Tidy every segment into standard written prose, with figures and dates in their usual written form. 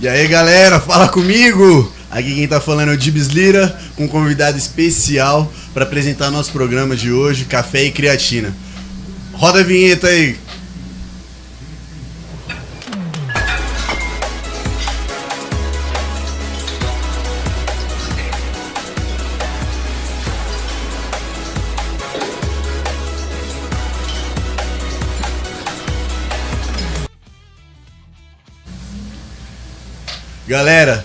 E aí galera, fala comigo! Aqui quem tá falando é o Dibs Lira, com um convidado especial para apresentar nosso programa de hoje, Café e Creatina. Roda a vinheta aí! Galera,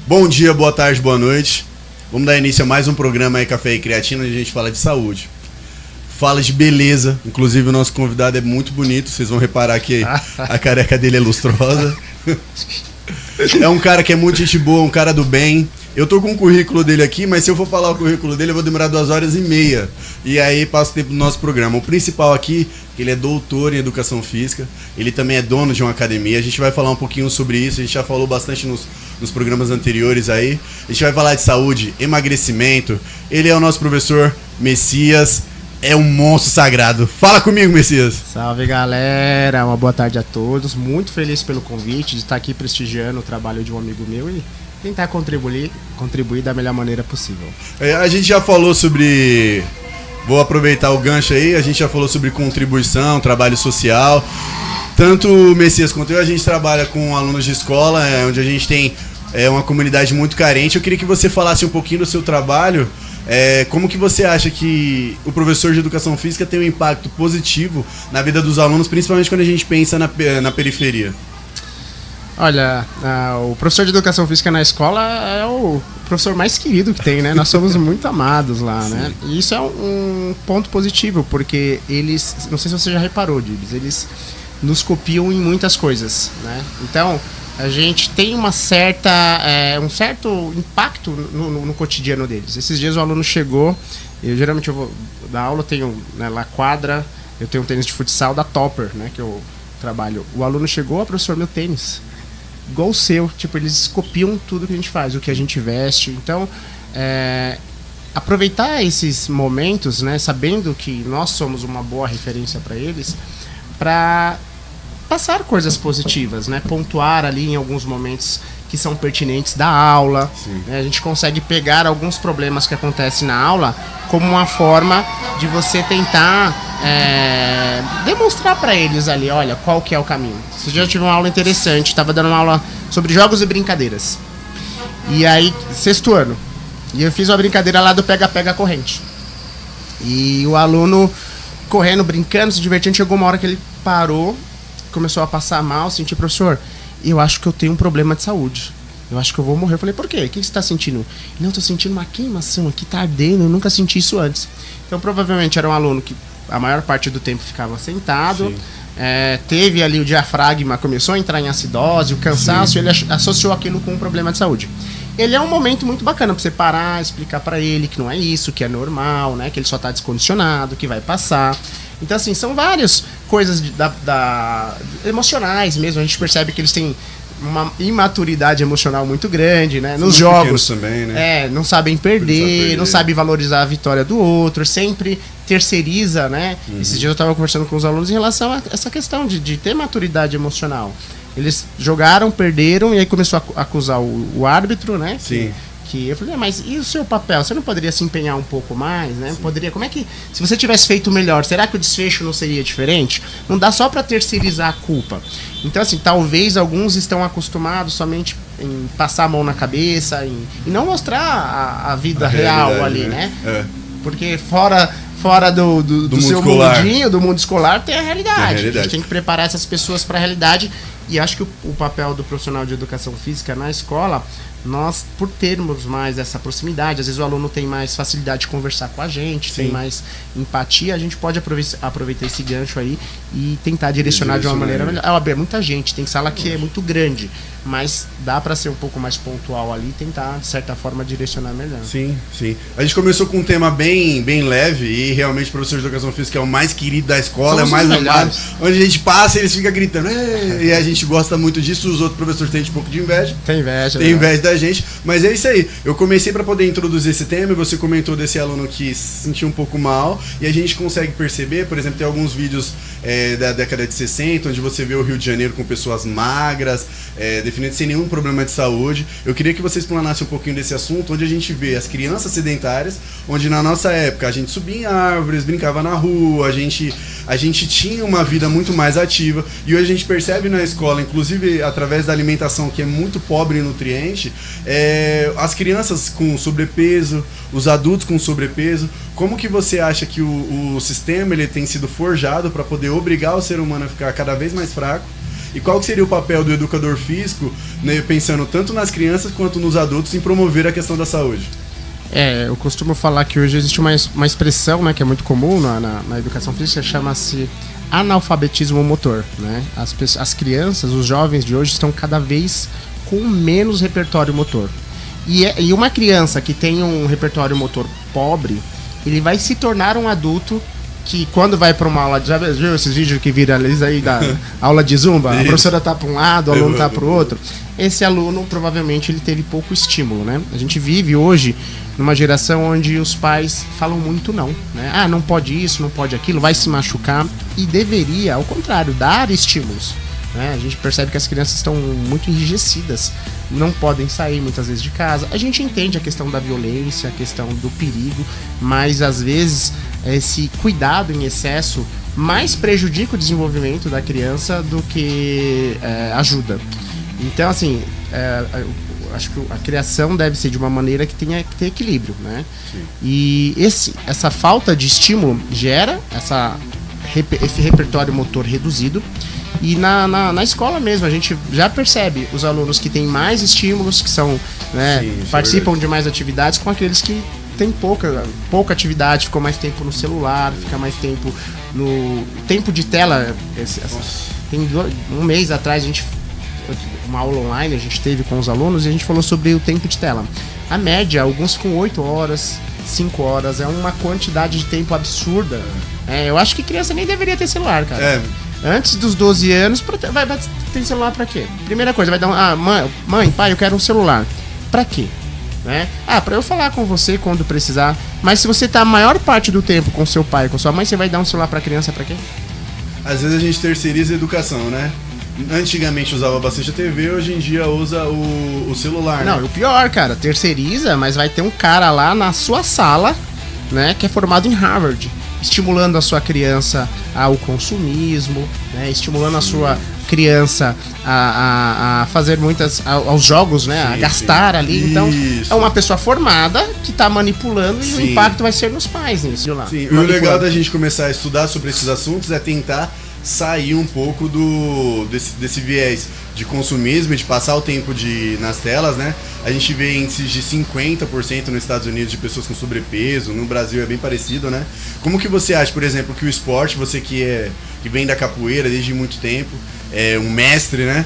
bom dia, boa tarde, boa noite. Vamos dar início a mais um programa aí, Café e Creatina, onde a gente fala de saúde. Fala de beleza, inclusive o nosso convidado é muito bonito, vocês vão reparar que a careca dele é lustrosa. É um cara que é muito gente boa, um cara do bem. Eu tô com o currículo dele aqui, mas se eu for falar o currículo dele, eu vou demorar 2h30. E aí passa o tempo do nosso programa. O principal aqui, que ele é doutor em Educação Física, ele também é dono de uma academia. A gente vai falar um pouquinho sobre isso, a gente já falou bastante nos programas anteriores aí. A gente vai falar de saúde, emagrecimento. Ele é o nosso professor Messias, é um monstro sagrado. Fala comigo, Messias. Salve, galera, uma boa tarde a todos. Muito feliz pelo convite, de estar aqui prestigiando o trabalho de um amigo meu e tentar contribuir da melhor maneira possível. A gente já falou sobre... Vou aproveitar o gancho aí, a gente já falou sobre contribuição, trabalho social. Tanto o Messias quanto eu, a gente trabalha com alunos de escola, onde a gente tem uma comunidade muito carente. Eu queria que você falasse um pouquinho do seu trabalho. Como que você acha que o professor de Educação Física tem um impacto positivo na vida dos alunos, principalmente quando a gente pensa na periferia? Olha, o professor de Educação Física na escola é o professor mais querido que tem, né? Nós somos muito amados lá, né? E isso é um ponto positivo, porque eles, não sei se você já reparou, Dibs, eles nos copiam em muitas coisas, né? Então, a gente tem um certo impacto no cotidiano deles. Esses dias o aluno chegou, geralmente eu vou dar aula, eu tenho, né, lá quadra, eu tenho um tênis de futsal da Topper, né, que eu trabalho. O aluno chegou, professor, meu tênis igual o seu, tipo, eles copiam tudo que a gente faz, o que a gente veste. Então, aproveitar esses momentos, né, sabendo que nós somos uma boa referência para eles, para passar coisas positivas, né, pontuar ali em alguns momentos que são pertinentes da aula, né, a gente consegue pegar alguns problemas que acontecem na aula como uma forma de você tentar demonstrar para eles ali, olha, qual que é o caminho. Você já tive uma aula interessante, estava dando uma aula sobre jogos e brincadeiras. E aí, 6º ano, e eu fiz uma brincadeira lá do pega-pega corrente. E o aluno correndo, brincando, se divertindo, chegou uma hora que ele parou, começou a passar mal, senti, professor, eu acho que eu tenho um problema de saúde. Eu acho que eu vou morrer. Eu falei, por quê? O que você está sentindo? Não, estou sentindo uma queimação aqui, tá ardendo, eu nunca senti isso antes. Então, provavelmente era um aluno que a maior parte do tempo ficava sentado, teve ali o diafragma, começou a entrar em acidose, o cansaço, ele associou aquilo com um problema de saúde. Ele é um momento muito bacana para você parar, explicar para ele que não é isso, que é normal, né, que ele só está descondicionado, que vai passar. Então, assim, são várias coisas emocionais mesmo. A gente percebe que eles têm uma imaturidade emocional muito grande, né? Nos jogos também, né? Não sabem perder, não sabem valorizar a vitória do outro, sempre terceiriza, né? Esses dias eu estava conversando com os alunos em relação a essa questão de ter maturidade emocional. Eles jogaram, perderam, e aí começou a acusar o árbitro, né? Sim. Que eu falei, mas e o seu papel? Você não poderia se empenhar um pouco mais, né? Poderia, como é que, se você tivesse feito melhor, será que o desfecho não seria diferente? Não dá só para terceirizar a culpa. Então, assim, talvez alguns estão acostumados somente em passar a mão na cabeça e não mostrar a vida real ali, né? Porque fora do seu mundinho, do mundo escolar, tem a realidade. A gente tem que preparar essas pessoas para a realidade. E acho que o papel do profissional de educação física na escola, nós, por termos mais essa proximidade, às vezes o aluno tem mais facilidade de conversar com a gente, tem mais empatia, a gente pode aproveitar esse gancho aí e tentar direcionar de uma maneira melhor. É muita gente, tem sala que é muito grande, mas dá para ser um pouco mais pontual ali e tentar, de certa forma, direcionar melhor. Sim, sim. A gente começou com um tema bem leve e realmente o professor de educação física é o mais querido da escola, é o mais amado. Onde a gente passa, eles ficam gritando, e a gente gosta muito disso, os outros professores têm um pouco de inveja. Tem inveja da gente, mas é isso aí. Eu comecei para poder introduzir esse tema e você comentou desse aluno que se sentiu um pouco mal e a gente consegue perceber, por exemplo, tem alguns vídeos da década de 60, onde você vê o Rio de Janeiro com pessoas magras, definido sem nenhum problema de saúde. Eu queria que você explanasse um pouquinho desse assunto, onde a gente vê as crianças sedentárias, onde na nossa época a gente subia em árvores, brincava na rua, a gente tinha uma vida muito mais ativa, e hoje a gente percebe na escola, inclusive através da alimentação que é muito pobre em nutriente, as crianças com sobrepeso, os adultos com sobrepeso. Como que você acha que o sistema ele tem sido forjado para poder obrigar o ser humano a ficar cada vez mais fraco? E qual que seria o papel do educador físico, né, pensando tanto nas crianças quanto nos adultos, em promover a questão da saúde? Eu costumo falar que hoje existe uma expressão, né, que é muito comum na educação física, chama-se analfabetismo motor, né? As crianças, os jovens de hoje estão cada vez com menos repertório motor. E uma criança que tem um repertório motor pobre, ele vai se tornar um adulto que quando vai para uma aula, já viu esses vídeos que viralizam aí da aula de zumba? A professora tá para um lado, o aluno tá para o outro. Esse aluno provavelmente ele teve pouco estímulo, né? A gente vive hoje numa geração onde os pais falam muito não, né? Ah, não pode isso, não pode aquilo, vai se machucar. E deveria, ao contrário, dar estímulos, né? A gente percebe que as crianças estão muito enrijecidas, não podem sair muitas vezes de casa. A gente entende a questão da violência, a questão do perigo, mas às vezes esse cuidado em excesso mais prejudica o desenvolvimento da criança do que ajuda. Então, assim, acho que a criação deve ser de uma maneira que tenha que ter equilíbrio, né? Sim. E essa falta de estímulo gera esse repertório motor reduzido. E na escola mesmo, a gente já percebe os alunos que têm mais estímulos, que são, né, participam de mais atividades, com aqueles que têm pouca atividade, ficam mais tempo no celular, fica mais tempo no tempo de tela. Tem um mês atrás, uma aula online a gente teve com os alunos e a gente falou sobre o tempo de tela. A média, alguns com 8 horas, 5 horas, é uma quantidade de tempo absurda. Eu acho que criança nem deveria ter celular, cara. Antes dos 12 anos, vai ter celular pra quê? Primeira coisa, vai dar mãe, pai, eu quero um celular. Pra quê? Né? Pra eu falar com você quando precisar. Mas se você tá a maior parte do tempo com seu pai, com sua mãe, você vai dar um celular pra criança pra quê? Às vezes a gente terceiriza a educação, né? Antigamente usava bastante a TV, hoje em dia usa o celular. Não, né? O pior, cara, terceiriza, mas vai ter um cara lá na sua sala, né, que é formado em Harvard, estimulando a sua criança ao consumismo, né, estimulando a sua criança a fazer aos jogos, né, a gastar ali. Então, é uma pessoa formada que está manipulando e o impacto vai ser nos pais nisso. Sim, e o legal da gente começar a estudar sobre esses assuntos é tentar sair um pouco desse viés de consumismo e de passar o tempo nas telas, né? A gente vê índices de 50% nos Estados Unidos de pessoas com sobrepeso, no Brasil é bem parecido, né? Como que você acha, por exemplo, que o esporte, você que vem da capoeira desde muito tempo, é um mestre, né?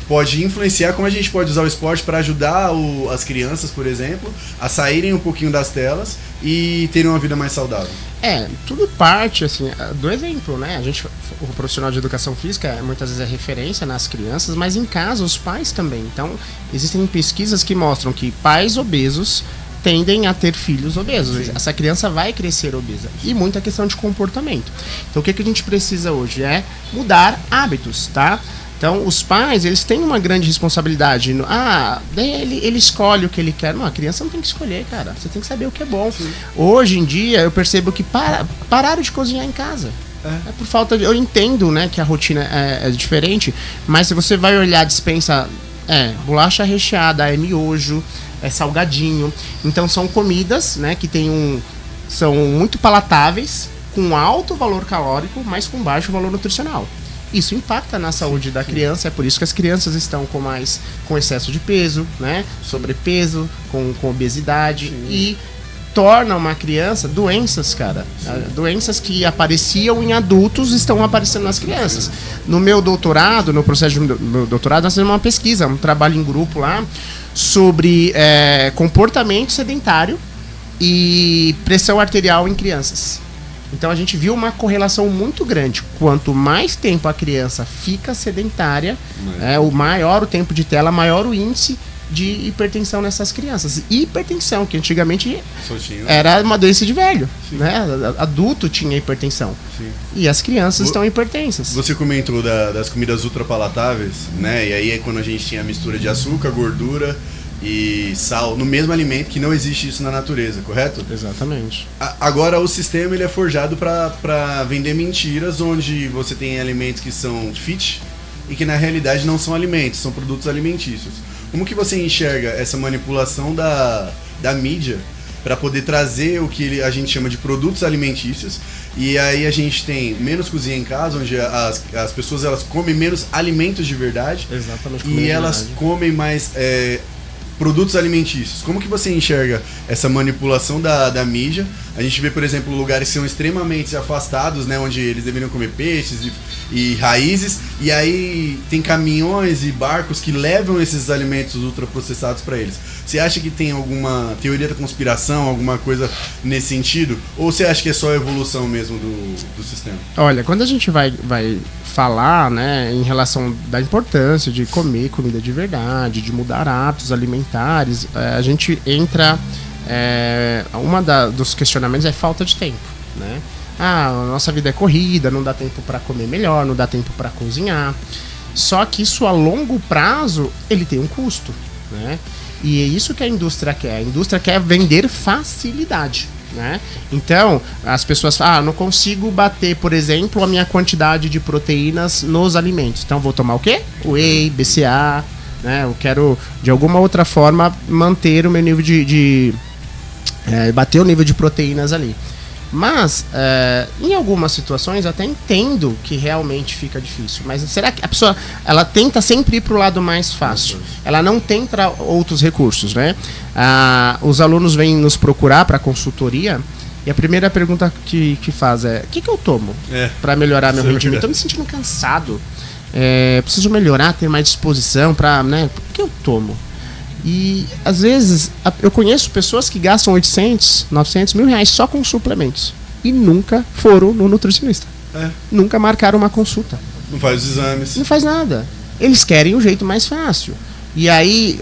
Pode influenciar, como a gente pode usar o esporte para ajudar as crianças, por exemplo, a saírem um pouquinho das telas e terem uma vida mais saudável? Tudo parte, assim, do exemplo, né? O profissional de educação física muitas vezes é referência nas crianças, mas em casa os pais também. Então, existem pesquisas que mostram que pais obesos tendem a ter filhos obesos. Sim. Essa criança vai crescer obesa. E muita questão de comportamento. Então, o que a gente precisa hoje é mudar hábitos, tá? Então, os pais, eles têm uma grande responsabilidade. Ele escolhe o que ele quer. Não, a criança não tem que escolher, cara. Você tem que saber o que é bom. Sim. Hoje em dia, eu percebo que pararam de cozinhar em casa. É por falta de... Eu entendo, né, que a rotina é diferente, mas se você vai olhar a despensa, bolacha recheada, é miojo, é salgadinho. Então, são comidas, né, que são muito palatáveis, com alto valor calórico, mas com baixo valor nutricional. Isso impacta na saúde da criança, é por isso que as crianças estão com excesso de peso, né? Sobrepeso, com obesidade. Sim. E torna uma criança doenças, cara. Doenças que apareciam em adultos estão aparecendo nas crianças. No meu doutorado, no processo do meu doutorado, nós fizemos uma pesquisa, um trabalho em grupo lá sobre comportamento sedentário e pressão arterial em crianças. Então a gente viu uma correlação muito grande. Quanto mais tempo a criança fica sedentária, o maior o tempo de tela, maior o índice de hipertensão nessas crianças. Hipertensão, que antigamente Soltinho. era uma doença de velho, Sim. né? Adulto tinha hipertensão. Sim. E as crianças estão hipertensas. Você comentou das comidas ultrapalatáveis, né? E aí é quando a gente tinha a mistura de açúcar, gordura e sal no mesmo alimento, que não existe isso na natureza, correto? Exatamente. Agora o sistema ele é forjado para vender mentiras, onde você tem alimentos que são fit e que na realidade não são alimentos, são produtos alimentícios. Como que você enxerga essa manipulação da mídia para poder trazer o que a gente chama de produtos alimentícios, e aí a gente tem menos cozinha em casa, onde as pessoas elas comem menos alimentos de verdade. Exatamente. E elas comem mais produtos alimentícios. Como que você enxerga essa manipulação da mídia? A gente vê, por exemplo, lugares que são extremamente afastados, né, onde eles deveriam comer peixes e raízes, e aí tem caminhões e barcos que levam esses alimentos ultraprocessados para eles. Você acha que tem alguma teoria da conspiração, alguma coisa nesse sentido? Ou você acha que é só a evolução mesmo do sistema? Olha, quando a gente vai falar, né, em relação da importância de comer comida de verdade, de mudar hábitos alimentares, a gente entra... dos questionamentos é falta de tempo, né? A nossa vida é corrida, não dá tempo para comer melhor, não dá tempo para cozinhar. Só que isso a longo prazo ele tem um custo, né? E é isso que a indústria quer. A indústria quer vender facilidade, né? Então as pessoas falam, não consigo bater, por exemplo, a minha quantidade de proteínas nos alimentos. Então vou tomar o quê? Whey, BCA, né? Eu quero de alguma outra forma manter o meu nível bater o nível de proteínas ali. Mas, em algumas situações, eu até entendo que realmente fica difícil. Mas será que a pessoa ela tenta sempre ir para o lado mais fácil? Ela não tenta outros recursos, né? Os alunos vêm nos procurar para consultoria e a primeira pergunta que faz é: o que eu tomo para melhorar meu rendimento? Estou me sentindo cansado. Preciso melhorar, ter mais disposição para, né? O que eu tomo? E às vezes eu conheço pessoas que gastam 800, 900 mil reais só com suplementos e nunca foram no nutricionista. Nunca marcaram uma consulta. Não faz os exames. Não faz nada. Eles querem o jeito mais fácil. E aí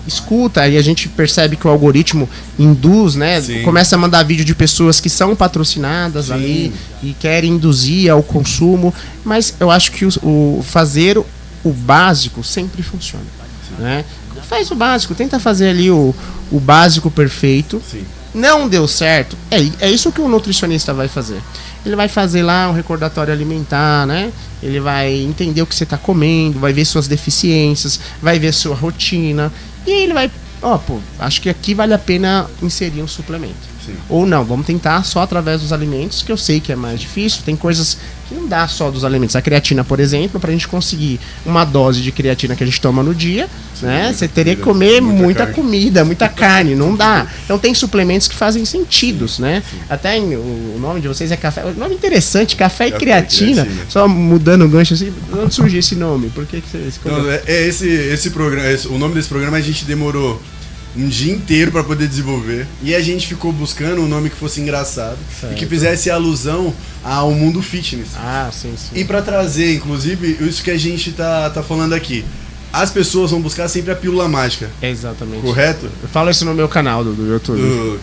escuta e a gente percebe que o algoritmo induz, né? Sim. Começa a mandar vídeo de pessoas que são patrocinadas. Sim. Ali e querem induzir ao consumo. Mas eu acho que o fazer o básico sempre funciona. Né? Faz o básico, tenta fazer ali o básico perfeito. Sim. Não deu certo, é isso que o nutricionista vai fazer. Ele vai fazer lá um recordatório alimentar, né? Ele vai entender o que você está comendo, vai ver suas deficiências, vai ver sua rotina. E aí ele vai, acho que aqui vale a pena inserir um suplemento. Sim. Ou não, vamos tentar só através dos alimentos, que eu sei que é mais difícil. Tem coisas que não dá só dos alimentos. A creatina, por exemplo, para a gente conseguir uma dose de creatina que a gente toma no dia, sim, né? Você teria que comer muita comida, muita carne, não dá. Então tem suplementos que fazem sentido, né? Sim. Até o nome de vocês é café. O nome interessante, café e creatina. Só mudando o gancho assim, onde surgiu esse nome? Por que você escolheu? Não, esse programa, o nome desse programa a gente demorou um dia inteiro para poder desenvolver. E a gente ficou buscando um nome que fosse engraçado, certo, e que fizesse alusão ao mundo fitness. Sim. E para trazer, inclusive, isso que a gente tá falando aqui. As pessoas vão buscar sempre a pílula mágica. Exatamente. Correto? Eu falo isso no meu canal do YouTube.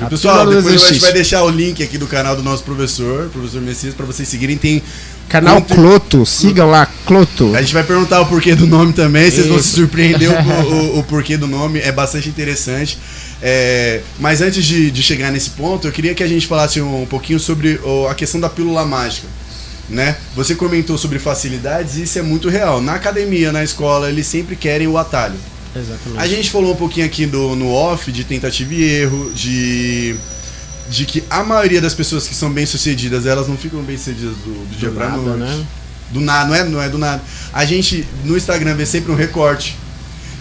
Pessoal, depois a gente vai deixar o link aqui do canal do nosso professor Messias, para vocês seguirem. Tem canal Cloto, sigam lá, Cloto. A gente vai perguntar o porquê do nome também, vocês vão se surpreender o porquê do nome, é bastante interessante. Mas antes de chegar nesse ponto, eu queria que a gente falasse um pouquinho sobre a questão da pílula mágica, né? Você comentou sobre facilidades e isso é muito real. Na academia, na escola, eles sempre querem o atalho. Exatamente. A gente falou um pouquinho aqui no off de tentativa e erro, de que a maioria das pessoas que são bem-sucedidas, elas não ficam bem-sucedidas do dia pra noite. Né? Do nada, não é do nada. A gente, no Instagram, vê sempre um recorte.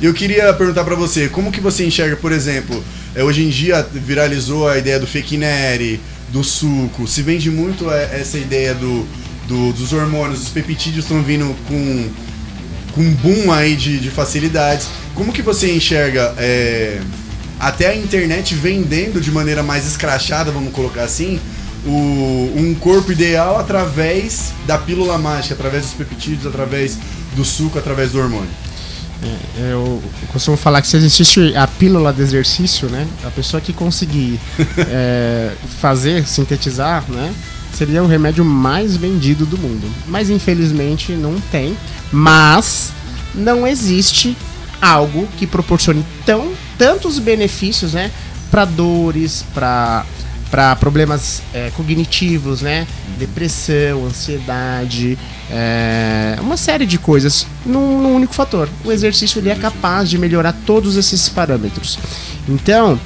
E eu queria perguntar pra você, como que você enxerga, por exemplo, hoje em dia viralizou a ideia do fake neri, do suco, se vende muito essa ideia dos hormônios, os peptídeos estão vindo com um boom aí de facilidades. Como que você enxerga até a internet vendendo de maneira mais escrachada, vamos colocar assim, um corpo ideal através da pílula mágica, através dos peptídeos, através do suco, através do hormônio? Eu costumo falar que se existisse a pílula de exercício, né? A pessoa que conseguir sintetizar, né? Seria o remédio mais vendido do mundo. Mas infelizmente não tem. Mas não existe algo que proporcione tantos benefícios, né? Para dores, para problemas cognitivos, né? Depressão, ansiedade, uma série de coisas num único fator. O exercício ele é capaz de melhorar todos esses parâmetros. Então,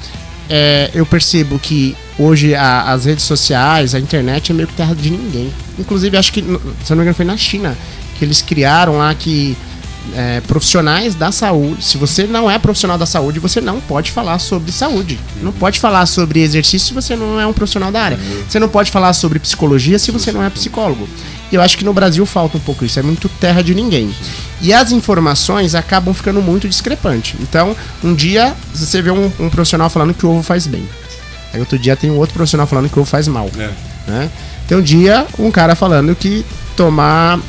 eu percebo que hoje as redes sociais, a internet é meio que terra de ninguém. Inclusive, acho que, se não me engano, foi na China que eles criaram lá que profissionais da saúde, se você não é profissional da saúde, você não pode falar sobre saúde. Não pode falar sobre exercício se você não é um profissional da área. Você não pode falar sobre psicologia se você não é psicólogo. E eu acho que no Brasil falta um pouco isso, é muito terra de ninguém. E as informações acabam ficando muito discrepantes. Então, um dia você vê um profissional falando que o ovo faz bem. Aí outro dia tem um outro profissional falando que o ovo faz mal. Né? Tem um dia um cara falando que tomar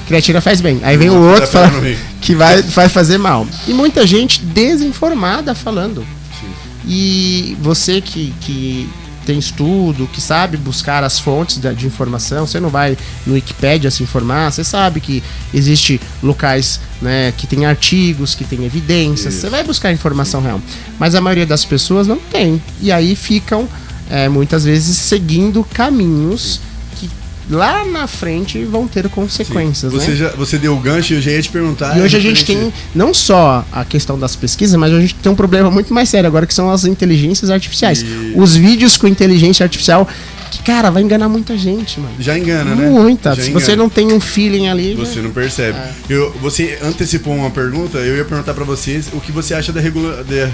creatina faz bem. Aí vem o outro falando que vai fazer mal. E muita gente desinformada falando. Sim. E você que tem estudo, que sabe buscar as fontes de informação, você não vai no Wikipedia se informar, você sabe que existe locais, né, que tem artigos, que tem evidências, você vai buscar informação real. Mas a maioria das pessoas não tem. E aí ficam, muitas vezes, seguindo caminhos lá na frente vão ter consequências. Você deu o gancho e eu já ia te perguntar. E hoje a gente tem não só a questão das pesquisas, mas a gente tem um problema muito mais sério agora, que são as inteligências artificiais. Os vídeos com inteligência artificial, que, cara, vai enganar muita gente, mano. Já engana, né? Muita. Se você não tem um feeling ali... Você não percebe. Você antecipou uma pergunta, eu ia perguntar pra vocês o que você acha da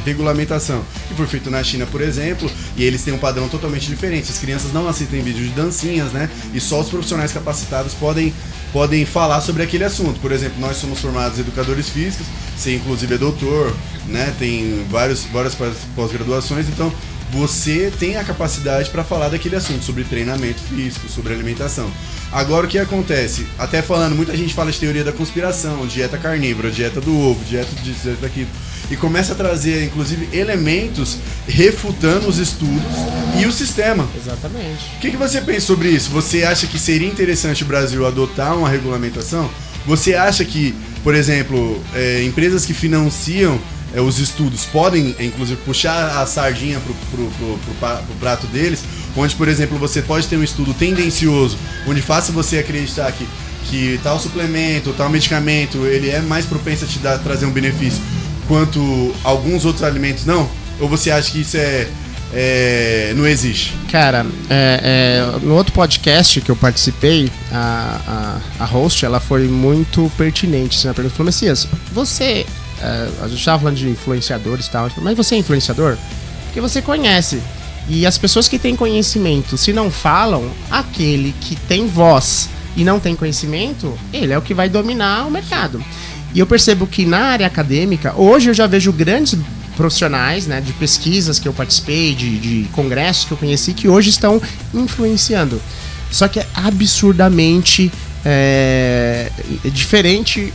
regulamentação. Que foi feito na China, por exemplo, e eles têm um padrão totalmente diferente. As crianças não assistem vídeos de dancinhas, né? E só os profissionais capacitados podem falar sobre aquele assunto. Por exemplo, nós somos formados educadores físicos, você inclusive é doutor, né? Tem várias pós-graduações, então... Você tem a capacidade para falar daquele assunto, sobre treinamento físico, sobre alimentação. Agora o que acontece? Até falando, muita gente fala de teoria da conspiração, dieta carnívora, dieta do ovo, dieta disso, dieta daquilo. E começa a trazer, inclusive, elementos refutando os estudos e o sistema. Exatamente. O que você pensa sobre isso? Você acha que seria interessante o Brasil adotar uma regulamentação? Você acha que, por exemplo, empresas que financiam os estudos podem, inclusive, puxar a sardinha pro prato deles, onde, por exemplo, você pode ter um estudo tendencioso, onde faça você acreditar que tal suplemento, tal medicamento, ele é mais propenso a te trazer um benefício, quanto alguns outros alimentos não? Ou você acha que isso não existe? Cara, no outro podcast que eu participei, a host, ela foi muito pertinente. Assim, ela perguntou, Messias, você... a gente estava falando de influenciadores e tal, mas você é influenciador? Porque você conhece. E as pessoas que têm conhecimento, se não falam, aquele que tem voz e não tem conhecimento, ele é o que vai dominar o mercado. E eu percebo que na área acadêmica, hoje eu já vejo grandes profissionais, né, de pesquisas que eu participei, de congressos que eu conheci, que hoje estão influenciando. Só que é absurdamente... diferente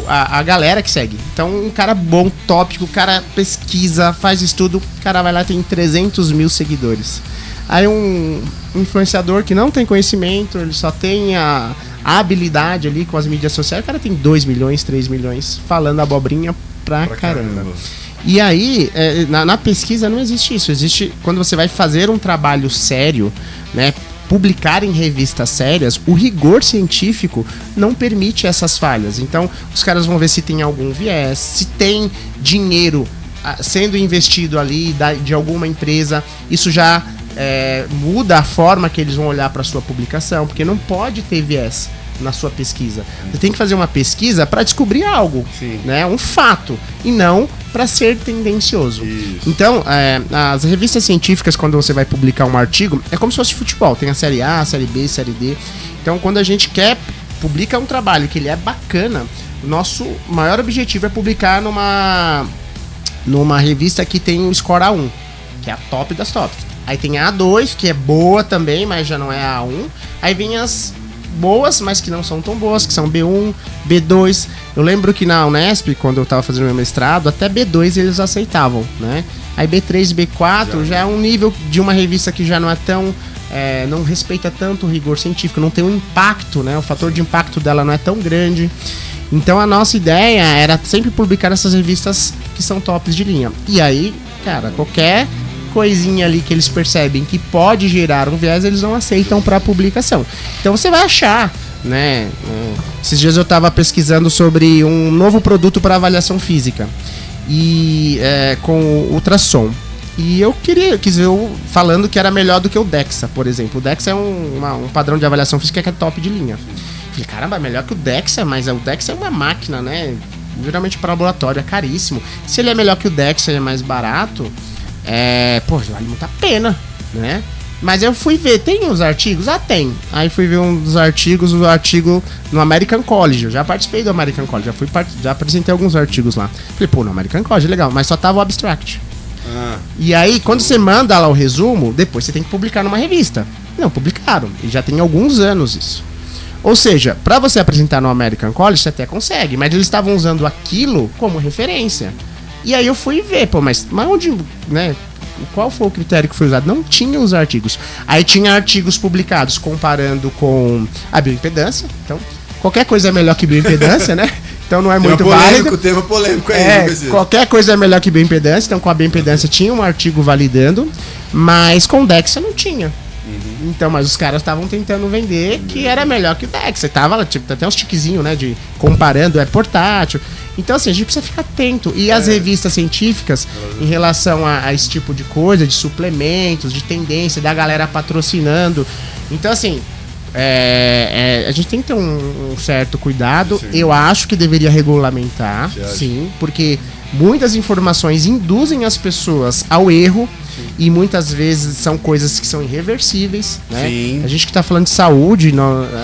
a galera que segue. Então, um cara bom, tópico, o cara pesquisa, faz estudo, o cara vai lá e tem 300 mil seguidores. Aí um influenciador que não tem conhecimento, ele só tem a habilidade ali com as mídias sociais, o cara tem 2 milhões, 3 milhões, falando abobrinha pra caramba. E aí, na pesquisa não existe isso. Existe, quando você vai fazer um trabalho sério, né, publicar em revistas sérias, o rigor científico não permite essas falhas. Então, os caras vão ver se tem algum viés, se tem dinheiro sendo investido ali de alguma empresa. Isso já muda a forma que eles vão olhar para a sua publicação, porque não pode ter viés na sua pesquisa. Você tem que fazer uma pesquisa para descobrir algo, né, um fato, e não para ser tendencioso. Isso. Então, as revistas científicas, quando você vai publicar um artigo, é como se fosse futebol. Tem a série A, a série B, a série D. Então, quando a gente publica um trabalho que ele é bacana, o nosso maior objetivo é publicar numa revista que tem um score A1, que é a top das tops. Aí tem a A2, que é boa também, mas já não é a A1. Aí vem as boas, mas que não são tão boas, que são B1, B2. Eu lembro que na Unesp, quando eu tava fazendo meu mestrado, até B2 eles aceitavam, né? Aí B3 e B4 já é um nível de uma revista que já não é tão... não respeita tanto o rigor científico, não tem um impacto, né? O fator de impacto dela não é tão grande. Então a nossa ideia era sempre publicar essas revistas que são tops de linha. E aí, cara, qualquer coisinha ali que eles percebem que pode gerar um viés, eles não aceitam para publicação. Então você vai achar, né? Esses dias eu estava pesquisando sobre um novo produto para avaliação física e com ultrassom. E eu quis ver falando que era melhor do que o DEXA, por exemplo. O DEXA é um padrão de avaliação física que é top de linha. Falei, caramba, é melhor que o DEXA, mas o DEXA é uma máquina, né? Geralmente para laboratório é caríssimo. Se ele é melhor que o DEXA, ele é mais barato, vale muito a pena, né? Mas eu fui ver, tem os artigos? Tem. Aí fui ver um dos artigos, o artigo no American College. Eu já participei do American College, já apresentei alguns artigos lá. Falei, no American College, legal, mas só tava o abstract. E aí, quando você manda lá o resumo, depois você tem que publicar numa revista. Não, publicaram. E já tem alguns anos isso. Ou seja, para você apresentar no American College, você até consegue. Mas eles estavam usando aquilo como referência. E aí eu fui ver, mas onde, né? Qual foi o critério que foi usado? Não tinha os artigos. Aí tinha artigos publicados comparando com a bioimpedância. Então, qualquer coisa é melhor que bioimpedância, né? Então não é muito válido. Tema polêmico aí, qualquer coisa é melhor que bioimpedância. Então com a bioimpedância tinha um artigo validando, mas com o DEXA não tinha. Então, mas os caras estavam tentando vender que era melhor que o DEXA. Tava lá, tipo, até uns tiquezinhos, né, de comparando, portátil. Então, assim, a gente precisa ficar atento. E as revistas científicas, em relação a esse tipo de coisa, de suplementos, de tendência, da galera patrocinando. Então, assim, a gente tem que ter um certo cuidado. Sim. Eu acho que deveria regulamentar, sim, porque muitas informações induzem as pessoas ao erro. Sim. E muitas vezes são coisas que são irreversíveis, né? Sim. A gente que está falando de saúde,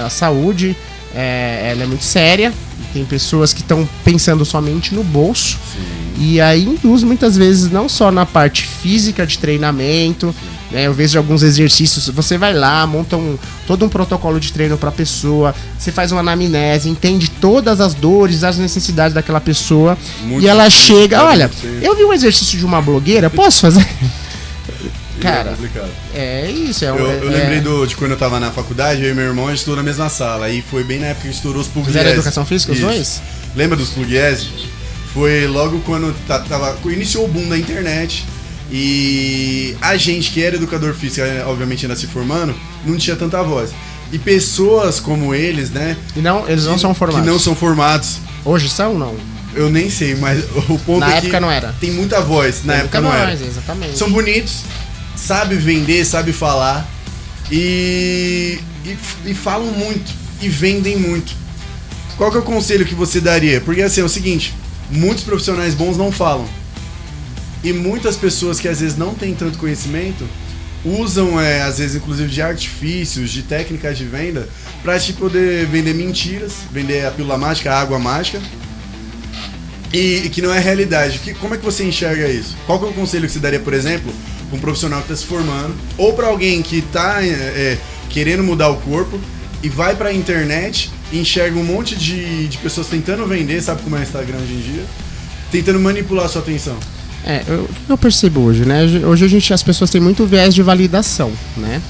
a saúde ela é muito séria. Tem pessoas que estão pensando somente no bolso. Sim. E aí induz muitas vezes não só na parte física de treinamento, né? Eu vejo alguns exercícios, você vai lá, monta todo um protocolo de treino para a pessoa, você faz uma anamnese, entende todas as dores, as necessidades daquela pessoa. Muito e ela chega, olha, eu vi um exercício de uma blogueira, posso fazer? Cara, isso. Eu lembrei de quando eu tava na faculdade, eu e meu irmão, a gente estudou na mesma sala. Aí foi bem na época que estourou os Pugliese. Fizeram educação física, os dois? Lembra dos Pugliese? Foi logo quando iniciou o boom da internet. E a gente que era educador físico, obviamente ainda se formando, não tinha tanta voz. E pessoas como eles, né? Eles não são formados. Que não são formados. Hoje são, não? Eu nem sei, mas o ponto na época não era. Tem muita voz, na época não era. Exatamente. São bonitos, sabe vender, sabe falar e falam muito e vendem muito. Qual que é o conselho que você daria? Porque assim, é o seguinte, muitos profissionais bons não falam. E muitas pessoas que às vezes não têm tanto conhecimento usam, às vezes, inclusive, de artifícios, de técnicas de venda para te poder vender mentiras, vender a pílula mágica, a água mágica. E que não é realidade. Como é que você enxerga isso? Qual que é o conselho que você daria, por exemplo, para um profissional que está se formando, ou para alguém que está querendo mudar o corpo e vai para a internet e enxerga um monte de pessoas tentando vender, sabe como é o Instagram hoje em dia, tentando manipular a sua atenção? O que eu percebo hoje, né? Hoje as pessoas têm muito viés de validação, né?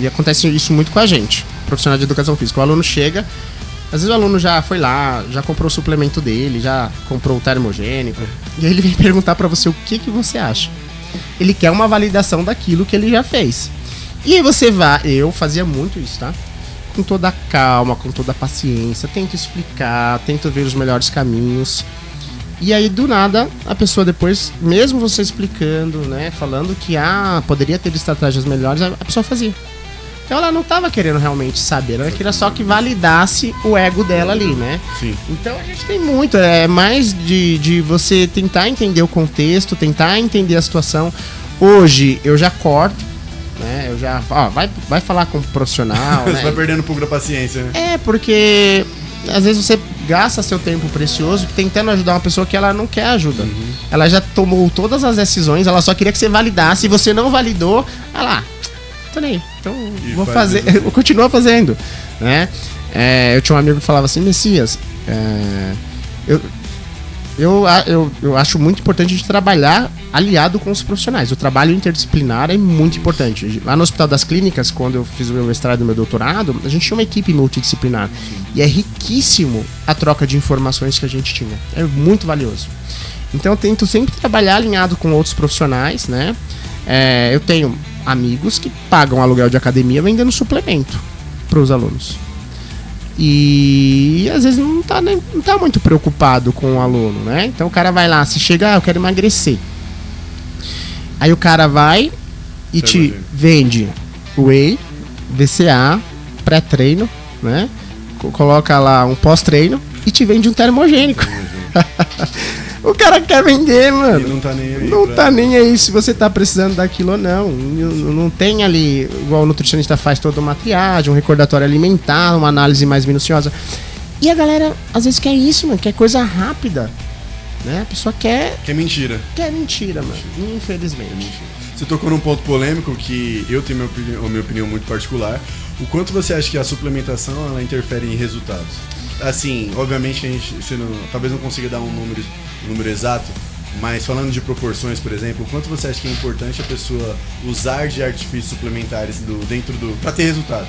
E acontece isso muito com a gente, profissional de educação física. O aluno chega, às vezes o aluno já foi lá, já comprou o suplemento dele, já comprou o termogênico, e aí ele vem perguntar pra você o que você acha. Ele quer uma validação daquilo que ele já fez. E aí você vai, eu fazia muito isso, tá? Com toda a calma, com toda a paciência, tento explicar, tento ver os melhores caminhos. E aí, do nada, a pessoa depois, mesmo você explicando, né, falando que poderia ter estratégias melhores, a pessoa fazia. Então ela não estava querendo realmente saber, ela queria só que validasse o ego dela ali, né? Sim. Então a gente tem muito, é mais de você tentar entender o contexto, tentar entender a situação. Hoje eu já corto, né? Eu já, vai falar com um profissional, Você né? vai perdendo um pouco da paciência, né? Porque às vezes você gasta seu tempo precioso tentando ajudar uma pessoa que ela não quer ajuda. Uhum. Ela já tomou todas as decisões, ela só queria que você validasse, e você não validou, tô nem aí, então vou fazer, eu continuo fazendo, né? Eu tinha um amigo que falava assim, Messias, eu acho muito importante a gente trabalhar aliado com os profissionais. O trabalho interdisciplinar é muito importante. Lá no Hospital das Clínicas, quando eu fiz o meu mestrado e o meu doutorado, a gente tinha uma equipe multidisciplinar. E é riquíssimo a troca de informações que a gente tinha. É muito valioso. Então eu tento sempre trabalhar alinhado com outros profissionais, né? Eu tenho amigos que pagam aluguel de academia vendendo suplemento para os alunos. E às vezes não tá muito preocupado com o aluno, né? Então o cara vai lá, se chega, eu quero emagrecer. Aí o cara vai e te vende whey, VCA, pré-treino, né? Coloca lá um pós-treino e te vende um termogênico. O cara quer vender, mano. E não tá nem aí. Não tá nem aí se você tá precisando daquilo ou não. Não tem ali, igual o nutricionista faz toda uma triagem, um recordatório alimentar, uma análise mais minuciosa. E a galera, às vezes, quer isso, mano. Quer coisa rápida. Né? A pessoa quer... Quer mentira. Quer mentira, mano. Infelizmente. Você tocou num ponto polêmico que eu tenho minha opinião muito particular. O quanto você acha que a suplementação ela interfere em resultados? Assim, obviamente, talvez não consiga dar um número exato, mas falando de proporções, por exemplo, o quanto você acha que é importante a pessoa usar de artifícios suplementares para ter resultado?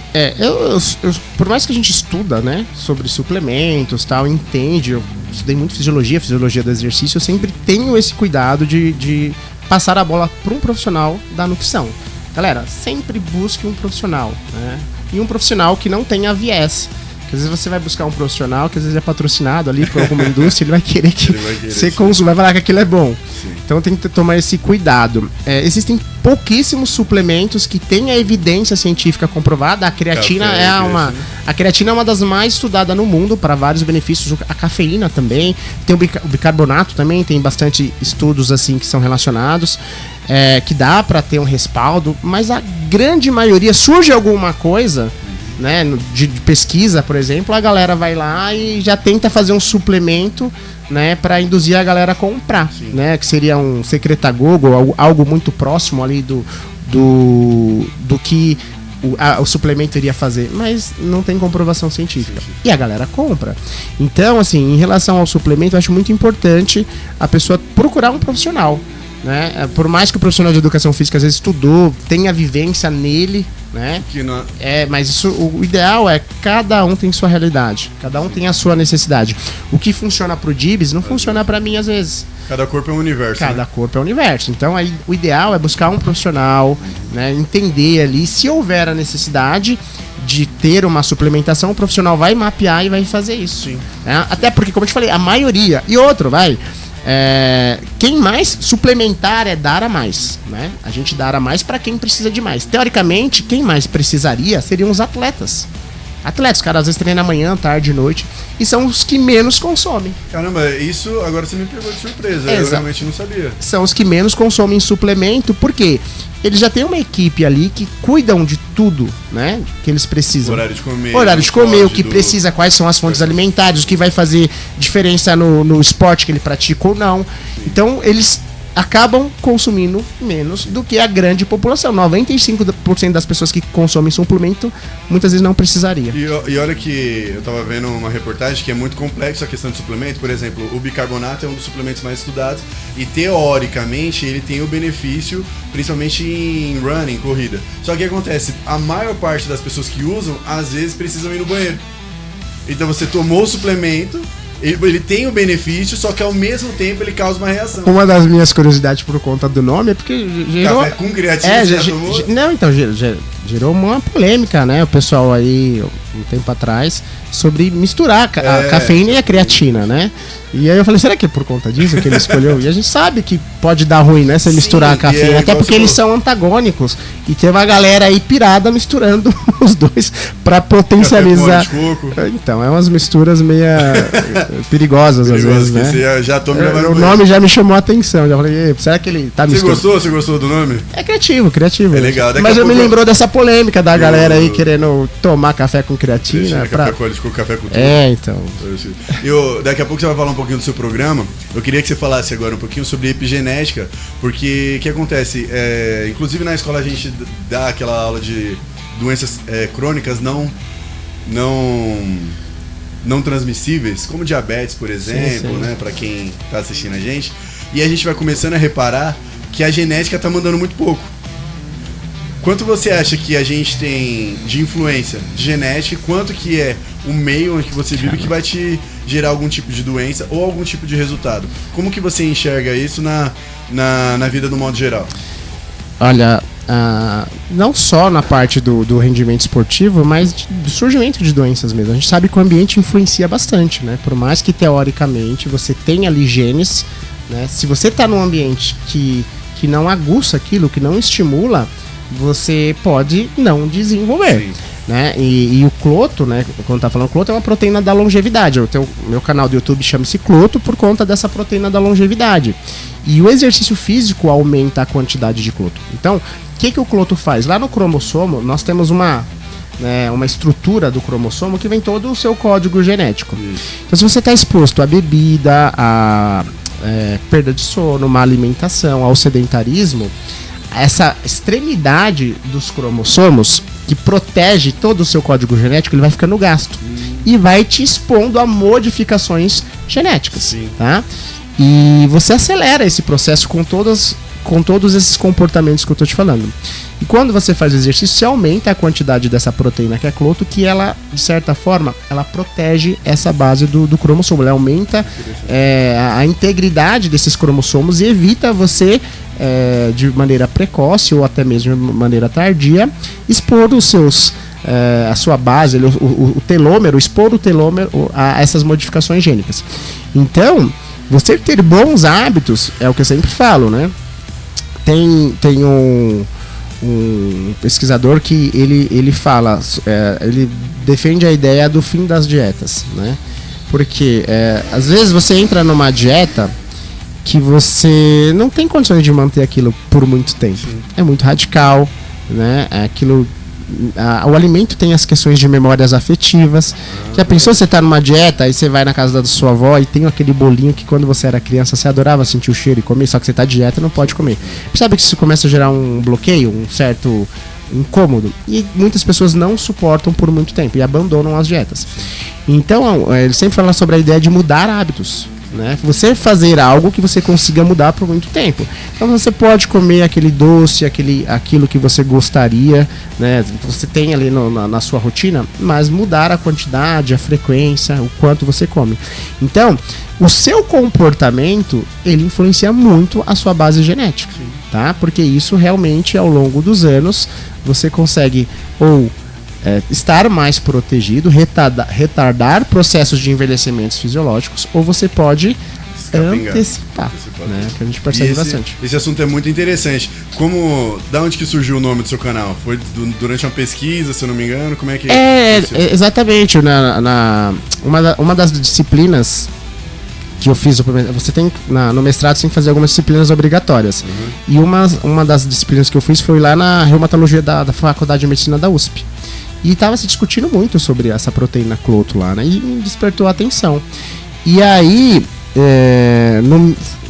Por mais que a gente estuda, né, sobre suplementos, tal, entende, eu estudei muito fisiologia do exercício, eu sempre tenho esse cuidado de passar a bola para um profissional da nutrição. Galera, sempre busque um profissional, né, e um profissional que não tenha viés. Porque às vezes você vai buscar um profissional que às vezes é patrocinado ali por alguma indústria, ele vai querer que você consuma, vai falar que aquilo é bom. Sim. Então tem que tomar esse cuidado. Existem pouquíssimos suplementos que têm a evidência científica comprovada. A creatina a creatina é uma das mais estudadas no mundo para vários benefícios. A cafeína também, tem o bicarbonato também, tem bastante estudos assim que são relacionados. Que dá para ter um respaldo, mas a grande maioria surge alguma coisa, né, de pesquisa, por exemplo, a galera vai lá e já tenta fazer um suplemento, né, para induzir a galera a comprar, né, que seria um secretagogo, algo muito próximo ali do que o suplemento iria fazer, mas não tem comprovação científica. E a galera compra. Então, assim, em relação ao suplemento, eu acho muito importante a pessoa procurar um profissional, né? Por mais que o profissional de educação física às vezes estudou, tenha vivência nele, né? Mas isso, o ideal é cada um tem sua realidade, cada um tem a sua necessidade. O que funciona pro Dibs não funciona pra mim às vezes. Cada corpo é um universo. Corpo é um universo. Então aí o ideal é buscar um profissional, né? Entender ali se houver a necessidade de ter uma suplementação, o profissional vai mapear e vai fazer isso. Né? Até porque, como eu te falei, a maioria e outro quem mais suplementar é dar a mais, né? A gente dar a mais para quem precisa de mais. Teoricamente, quem mais precisaria seriam os atletas. Os caras às vezes treinam manhã, tarde, noite, e são os que menos consomem. Caramba, isso agora você me pegou de surpresa. Eu realmente não sabia. São os que menos consomem suplemento, porque eles já têm uma equipe ali que cuidam de tudo, né? Que eles precisam. Horário de comer, o que precisa, quais são as fontes alimentares, o que vai fazer diferença no esporte que ele pratica ou não. Então, eles acabam consumindo menos do que a grande população. 95% das pessoas que consomem suplemento muitas vezes não precisaria. E olha que eu tava vendo uma reportagem que é muito complexa a questão de suplemento. Por exemplo, o bicarbonato é um dos suplementos mais estudados e teoricamente ele tem o benefício principalmente em running, corrida. Só que o que acontece? A maior parte das pessoas que usam às vezes precisam ir no banheiro. Então você tomou o suplemento, ele tem o benefício, só que ao mesmo tempo ele causa uma reação. Uma das minhas curiosidades por conta do nome é porque gerou... Café com creatina, você já tomou? Não, então, gerou uma polêmica, né? O pessoal aí, um tempo atrás, sobre misturar a cafeína e a creatina, né? E aí eu falei, será que é por conta disso que ele escolheu? E a gente sabe que pode dar ruim, né? Você misturar a cafeína, até porque eles são antagônicos. E tem uma galera aí pirada misturando os dois pra potencializar. Café com óleo de coco. Então, é umas misturas meio perigosas às vezes, né? Você já toma o nome já me chamou a atenção. Já falei, será que ele tá misturando? Você gostou do nome? É criativo. É legal. Mas me lembrou dessa polêmica da galera aí querendo tomar café com creatina. Café com óleo de coco, café com tudo. Então. Daqui a pouco você vai falar um pouquinho do seu programa. Eu queria que você falasse agora um pouquinho sobre epigenética, porque o que acontece? Inclusive na escola a gente dá aquela aula de doenças crônicas não não transmissíveis, como diabetes, por exemplo, sim. né, para quem tá assistindo a gente. E a gente vai começando a reparar que a genética tá mandando muito pouco. Quanto você acha que a gente tem de influência de genética, quanto que é o meio onde você vive que vai te gerar algum tipo de doença ou algum tipo de resultado? Como que você enxerga isso na vida do modo geral? Olha, não só na parte do rendimento esportivo, mas do surgimento de doenças mesmo. A gente sabe que o ambiente influencia bastante, né? Por mais que teoricamente você tenha ali genes, né? Se você está num ambiente que não aguça aquilo, que não estimula, você pode não desenvolver. Sim. Né? E o cloto, né? Quando tá falando cloto, é uma proteína da longevidade. Meu canal do YouTube chama-se cloto por conta dessa proteína da longevidade. E o exercício físico aumenta a quantidade de cloto. Então, o que o cloto faz? Lá no cromossomo, nós temos uma estrutura do cromossomo que vem todo o seu código genético. Então, se você está exposto à bebida, a perda de sono, má alimentação, ao sedentarismo, essa extremidade dos cromossomos que protege todo o seu código genético, ele vai ficando gasto e vai te expondo a modificações genéticas. Sim. Tá? E você acelera esse processo com todos esses comportamentos que eu estou te falando. E quando você faz o exercício, você aumenta a quantidade dessa proteína que é cloto, que ela, de certa forma, ela protege essa base do cromossomo. Ela aumenta a integridade desses cromossomos e evita você, de maneira precoce ou até mesmo de maneira tardia, expor os seus... a sua base, o telômero, expor o telômero a essas modificações gênicas. Então, você ter bons hábitos, é o que eu sempre falo, né? Tem um pesquisador que ele fala, ele defende a ideia do fim das dietas, né? Porque às vezes você entra numa dieta que você não tem condições de manter aquilo por muito tempo. Sim. É muito radical, né? Aquilo, o alimento tem as questões de memórias afetivas. Já pensou, você tá numa dieta, aí você vai na casa da sua avó e tem aquele bolinho que quando você era criança você adorava sentir o cheiro e comer, só que você tá dieta e não pode comer. Percebe que isso começa a gerar um bloqueio, um certo incômodo, e muitas pessoas não suportam por muito tempo e abandonam as dietas. Então, ele sempre fala sobre a ideia de mudar hábitos, né? Você fazer algo que você consiga mudar por muito tempo. Então você pode comer aquele doce, aquilo que você gostaria, né? Você tem ali na sua rotina, mas mudar a quantidade, a frequência, o quanto você come. Então, o seu comportamento, ele influencia muito a sua base genética, tá? Porque isso realmente, ao longo dos anos, você consegue ou estar mais protegido, retardar processos de envelhecimentos fisiológicos, ou você pode antecipar, né? Que a gente percebe bastante. Esse assunto é muito interessante. Da onde que surgiu o nome do seu canal? Foi durante uma pesquisa, se eu não me engano? Como é que... Exatamente. Uma das disciplinas que eu fiz, você tem no mestrado você tem que fazer algumas disciplinas obrigatórias. E uma das disciplinas que eu fiz foi lá na reumatologia da Faculdade de Medicina da USP. E estava se discutindo muito sobre essa proteína cloto lá, né? E me despertou a atenção. E aí,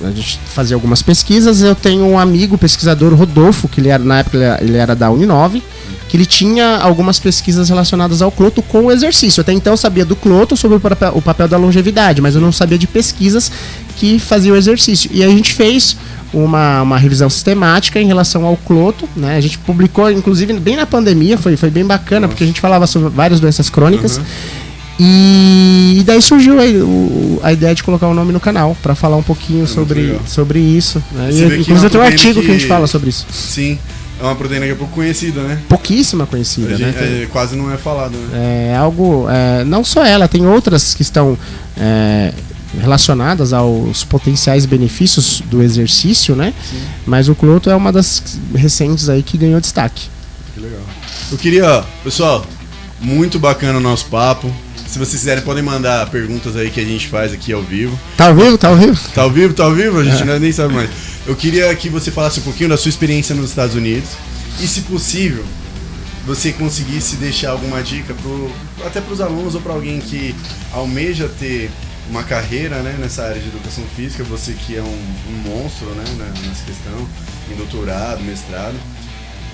a gente fazia algumas pesquisas. Eu tenho um amigo pesquisador, Rodolfo, que na época ele era da Uninove, que ele tinha algumas pesquisas relacionadas ao cloto com o exercício. Até então eu sabia do cloto sobre o papel da longevidade, mas eu não sabia de pesquisas que faziam o exercício. E a gente fez uma revisão sistemática em relação ao cloto, né? A gente publicou, inclusive, bem na pandemia, foi bem bacana, porque a gente falava sobre várias doenças crônicas. E daí surgiu a ideia de colocar o nome no canal, para falar um pouquinho sobre isso, né? Inclusive tem um artigo que a gente fala sobre isso. Sim. É uma proteína que é pouco conhecida, né? Pouquíssima conhecida, né? Quase não é falado, né? Não só ela, tem outras que estão relacionadas aos potenciais benefícios do exercício, né? Sim. Mas o cloto é uma das recentes aí que ganhou destaque. Que legal. Eu queria, pessoal, muito bacana o nosso papo. Se vocês quiserem, podem mandar perguntas aí que a gente faz aqui ao vivo. Tá ao vivo? Tá ao vivo? A gente nem sabe mais. Eu queria que você falasse um pouquinho da sua experiência nos Estados Unidos e, se possível, você conseguisse deixar alguma dica até para os alunos ou para alguém que almeja ter uma carreira, né, nessa área de educação física, você que é um monstro, né, nessa questão, em doutorado, mestrado.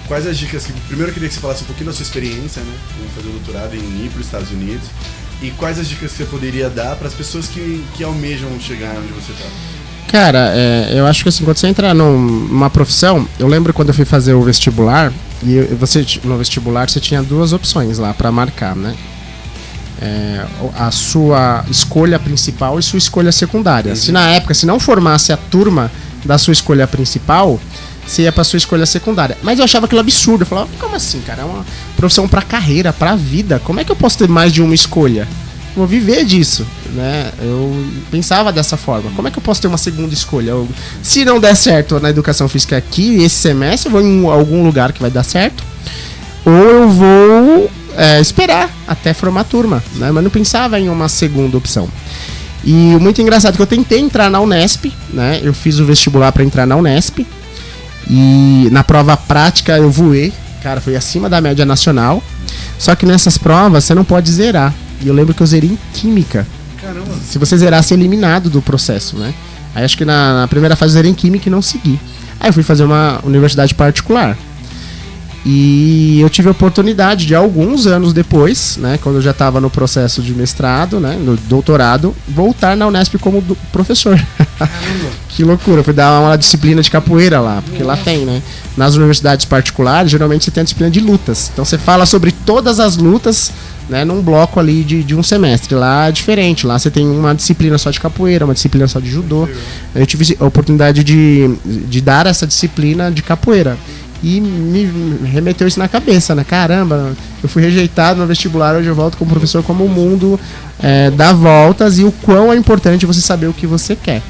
Quais as dicas Primeiro eu queria que você falasse um pouquinho da sua experiência, né, em fazer o doutorado, em ir para os Estados Unidos. E quais as dicas que você poderia dar para as pessoas que almejam chegar onde você está? Cara, eu acho que assim, quando você entra numa profissão, eu lembro quando eu fui fazer o vestibular, e no vestibular você tinha 2 opções lá para marcar, né? A sua escolha principal e sua escolha secundária. Se na época, se não formasse a turma da sua escolha principal, você ia pra sua escolha secundária. Mas eu achava aquilo absurdo. Eu falava, como assim, cara? É uma profissão pra carreira, pra vida. Como é que eu posso ter mais de uma escolha? Vou viver disso, né? Eu pensava dessa forma. Como é que eu posso ter uma segunda escolha? Se não der certo na educação física aqui, esse semestre, eu vou em algum lugar que vai dar certo. Ou eu vou esperar até formar a turma, né? Mas não pensava em uma segunda opção. E o muito engraçado é que eu tentei entrar na Unesp, né? Eu fiz o vestibular para entrar na Unesp. E na prova prática eu voei. Cara, foi acima da média nacional. Só que nessas provas você não pode zerar. E eu lembro que eu zerei em Química. Caramba. Se você zerar, você é eliminado do processo, né? Aí acho que na primeira fase eu zerei em Química e não segui. Aí eu fui fazer uma universidade particular. E eu tive a oportunidade de alguns anos depois, né, quando eu já estava no processo de mestrado, né, no doutorado, voltar na Unesp como professor. Que loucura, eu fui dar uma disciplina de capoeira lá, porque lá tem, né? Nas universidades particulares, geralmente você tem a disciplina de lutas. Então você fala sobre todas as lutas, né, num bloco ali de um semestre. Lá é diferente, lá você tem uma disciplina só de capoeira, uma disciplina só de judô. Eu tive a oportunidade de dar essa disciplina de capoeira. E me remeteu isso na cabeça, né? Caramba, eu fui rejeitado no vestibular, hoje eu volto como professor, como o mundo dá voltas e o quão é importante você saber o que você quer.